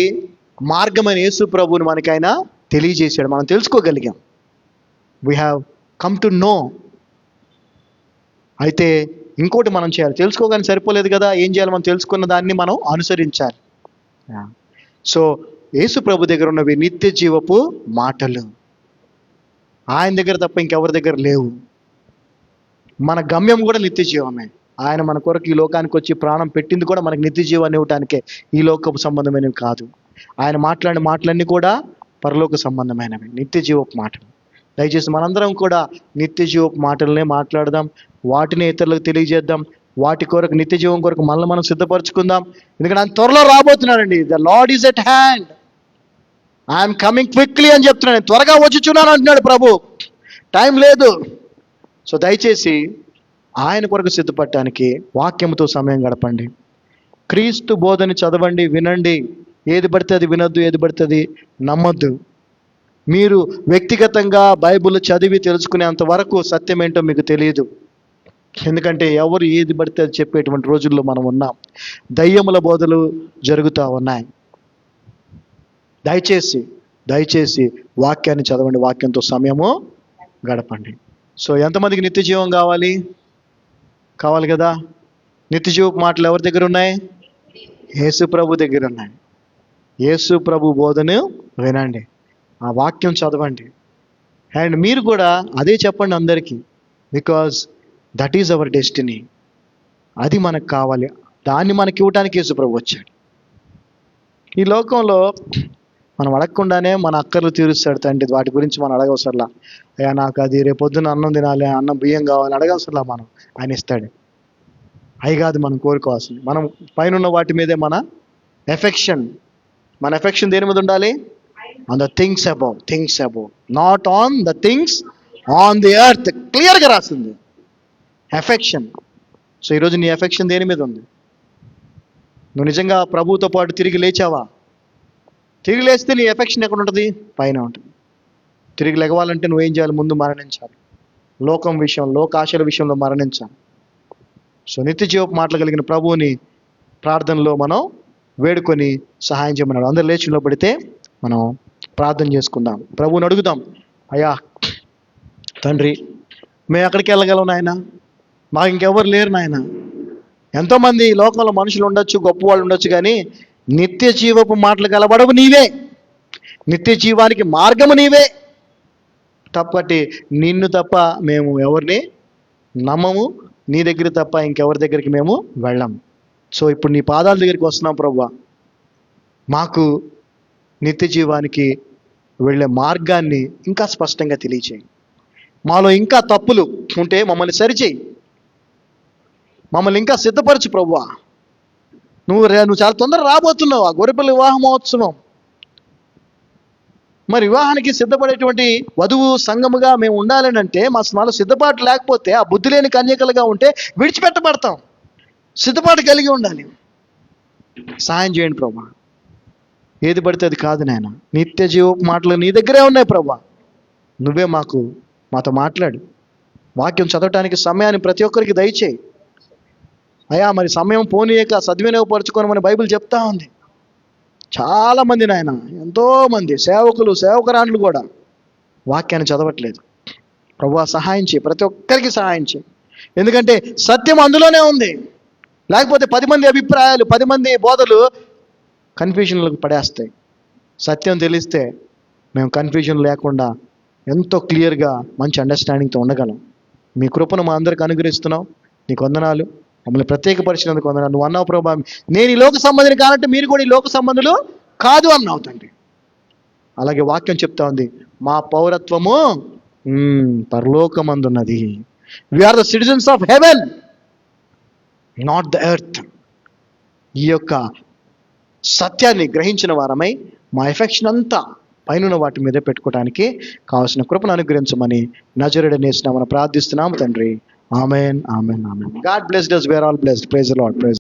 మార్గమైన యేసు ప్రభువుని మనకైనా తెలియజేశాడు. మనం తెలుసుకోగలిగాం. We have come to know. అయితే ఇంకోటి మనం చేయాలి. తెలుసుకోగానే సరిపోలేదు కదా, ఏం చేయాలి? మనం తెలుసుకున్న దాన్ని మనం అనుసరించాలి. సో యేసు ప్రభు దగ్గర ఉన్నవి నిత్య జీవపు మాటలు. ఆయన దగ్గర తప్ప ఇంకెవరి దగ్గర లేవు. మన గమ్యం కూడా నిత్య జీవమే. ఆయన మన కొరకు ఈ లోకానికి వచ్చి ప్రాణం పెట్టింది కూడా మనకి నిత్య జీవాన్ని ఇవ్వటానికే, ఈ లోకపు సంబంధమైనవి కాదు. ఆయన మాట్లాడిన మాటలన్నీ కూడా పరలోక సంబంధమైనవి, నిత్య జీవపు మాటలు. దయచేసి మనందరం కూడా నిత్య జీవపు మాటలనే మాట్లాడదాం, వాటిని ఇతరులకు తెలియజేద్దాం. వాటి కొరకు, నిత్య జీవం కొరకు మనల్ని మనం సిద్ధపరచుకుందాం. ఎందుకంటే ఆయన త్వరలో రాబోతున్నాడండి. The Lord is at hand, I'm coming quickly అని చెప్తున్నాను. త్వరగా వచ్చుచున్నాను అంటున్నాడు ప్రభు. టైం లేదు. సో దయచేసి ఆయన కొరకు సిద్ధపడటానికి వాక్యంతో సమయం గడపండి. క్రీస్తు బోధని చదవండి, వినండి. ఏది పడితే అది వినొద్దు, ఏది పడితే అది నమ్మొద్దు. మీరు వ్యక్తిగతంగా బైబిల్ చదివి తెలుసుకునేంత వరకు సత్యం ఏంటో మీకు తెలియదు. ఎందుకంటే ఎవరు ఏది పడితే అది చెప్పేటువంటి రోజుల్లో మనం ఉన్నాం. దయ్యముల బోధలు జరుగుతూ ఉన్నాయి. దయచేసి వాక్యాన్ని చదవండి, వాక్యంతో సమయము గడపండి. సో ఎంతమందికి నిత్య జీవం కావాలి కదా? నిత్య జీవపు మాటలు ఎవరి దగ్గర ఉన్నాయి? యేసు ప్రభు దగ్గర ఉన్నాయి. యేసు ప్రభు బోధను వినండి, ఆ వాక్యం చదవండి. అండ్ మీరు కూడా అదే చెప్పండి అందరికీ. Because that is our destiny. అది మనకు కావాలి. దాన్ని మనకి ఇవ్వటానికి యేసు ప్రభు వచ్చాడు. ఈ లోకంలో మనం అడగకుండానే మన అక్కర్లు తీరుస్తాడు తండ్రి. వాటి గురించి మనం అడగవసరలా. అయ్యా నాకు అది రేపొద్దున అన్నం తినాలి, అన్నం బియ్యం కావాలి అడగవసరలా. మనం ఆయన ఇస్తాడు. అవి కాదు మనం కోరుకోవాల్సింది. మనం పైన వాటి మీదే మన ఎఫెక్షన్ దేని మీద ఉండాలి? On the things above, not on the things on the earth. క్లియర్గా రాసింది. ఎఫెక్షన్. సో ఈరోజు నీ ఎఫెక్షన్ దేని మీద ఉంది? నువ్వు నిజంగా ప్రభువుతో పాటు తిరిగి లేచావా? తిరిగి లేస్తే నీ ఎఫెక్షన్ ఎక్కడ ఉంటుంది? పైన ఉంటుంది. తిరిగి లెగవాలంటే నువ్వేం చేయాలి? ముందు మరణించాలి. లోకం విషయం, లోకాశల విషయంలో మరణించాలి. సో నిత్య జీవపు మాటలు కలిగిన ప్రభువుని ప్రార్థనలో మనం వేడుకొని సహాయం చేయమన్నాడు. అందరు లేచి నిలబడితే మనం ప్రార్థన చేసుకుందాం. ప్రభువుని అడుగుదాం, అయ్యా తండ్రి, మేము ఎక్కడికి వెళ్ళగలం నాయన? మాకు ఇంకెవరు లేరు నాయన. ఎంతోమంది లోకంలో మనుషులు ఉండొచ్చు, గొప్ప వాళ్ళు ఉండొచ్చు, కానీ నిత్య జీవపు మాటలు కలబడవు నీవే. నిత్య జీవానికి మార్గము నీవే. తప్పటి నిన్ను తప్ప మేము ఎవరిని నమ్మము, నీ దగ్గర తప్ప ఇంకెవరి దగ్గరికి మేము వెళ్ళాం. సో ఇప్పుడు నీ పాదాల దగ్గరికి వస్తున్నాం ప్రభువా. మాకు నిత్య జీవానికి వెళ్ళే మార్గాన్ని ఇంకా స్పష్టంగా తెలియచేయి. మాలో ఇంకా తప్పులు ఉంటే మమ్మల్ని సరిచేయి. మమ్మల్ని ఇంకా సిద్ధపరచు ప్రభువా. నువ్వు చాలా తొందరగా రాబోతున్నావు. ఆ గొర్రెపిల్ల వివాహ మహోత్సవం, మరి వివాహానికి సిద్ధపడేటువంటి వధువు సంఘముగా మేము ఉండాలని అంటే మాలో సిద్ధపాటు లేకపోతే, ఆ బుద్ధి లేని కన్యకలుగా ఉంటే విడిచిపెట్టబడతాం. సిద్ధపాటు కలిగి ఉండాలి. సహాయం చేయండి ప్రభా. ఏది పడితే అది కాదు నాయన. నిత్య జీవపు మాటలు నీ దగ్గరే ఉన్నాయి ప్రభా. నువ్వే మాతో మాట్లాడు. వాక్యం చదవటానికి సమయాన్ని ప్రతి ఒక్కరికి దయచేయి అయ్యా. మరి సమయం పోనీయక సద్వినియోగపరచుకోనమని బైబిల్ చెప్తా ఉంది. చాలామంది నాయన, ఎంతోమంది సేవకులు, సేవకురాండ్లు కూడా వాక్యాన్ని చదవట్లేదు. ప్రభువా సహాయం చేయి, ప్రతి ఒక్కరికి సహాయం చేయి. ఎందుకంటే సత్యం అందులోనే ఉంది. లేకపోతే 10 మంది అభిప్రాయాలు, 10 మంది బోధలు కన్ఫ్యూజన్లకు పడేస్తాయి. సత్యం తెలిస్తే మేము కన్ఫ్యూజన్ లేకుండా ఎంతో క్లియర్గా మంచి అండర్స్టాండింగ్తో ఉండగలం. మీ కృపను మా అందరికి అనుగ్రహిస్తున్నావు. నీకు వందనాలు. మమ్మల్ని ప్రత్యేకపరిచినందుకు వందనాలు. నువ్వు అన్నావు ప్రభా, నేను ఈ లోక సంబంధిని కానంటే మీరు కూడా ఈ లోక సంబంధులు కాదు అన్నావు తండ్రి. అలాగే వాక్యం చెప్తా ఉంది, మా పౌరత్వము పరలోకమందున్నది. We are the citizens of heaven, not the earth. ఈ యొక్క సత్యాన్ని గ్రహించిన వారమై మా ఎఫెక్షన్ అంతా పైన వాటి మీద పెట్టుకోవడానికి కావాల్సిన కృపను అనుగ్రహించమని నజరేయుడైన యేసు నామమున ప్రార్థిస్తున్నాము తండ్రి. Amen, amen, amen. God blessed us. We are all blessed. Praise the Lord. Praise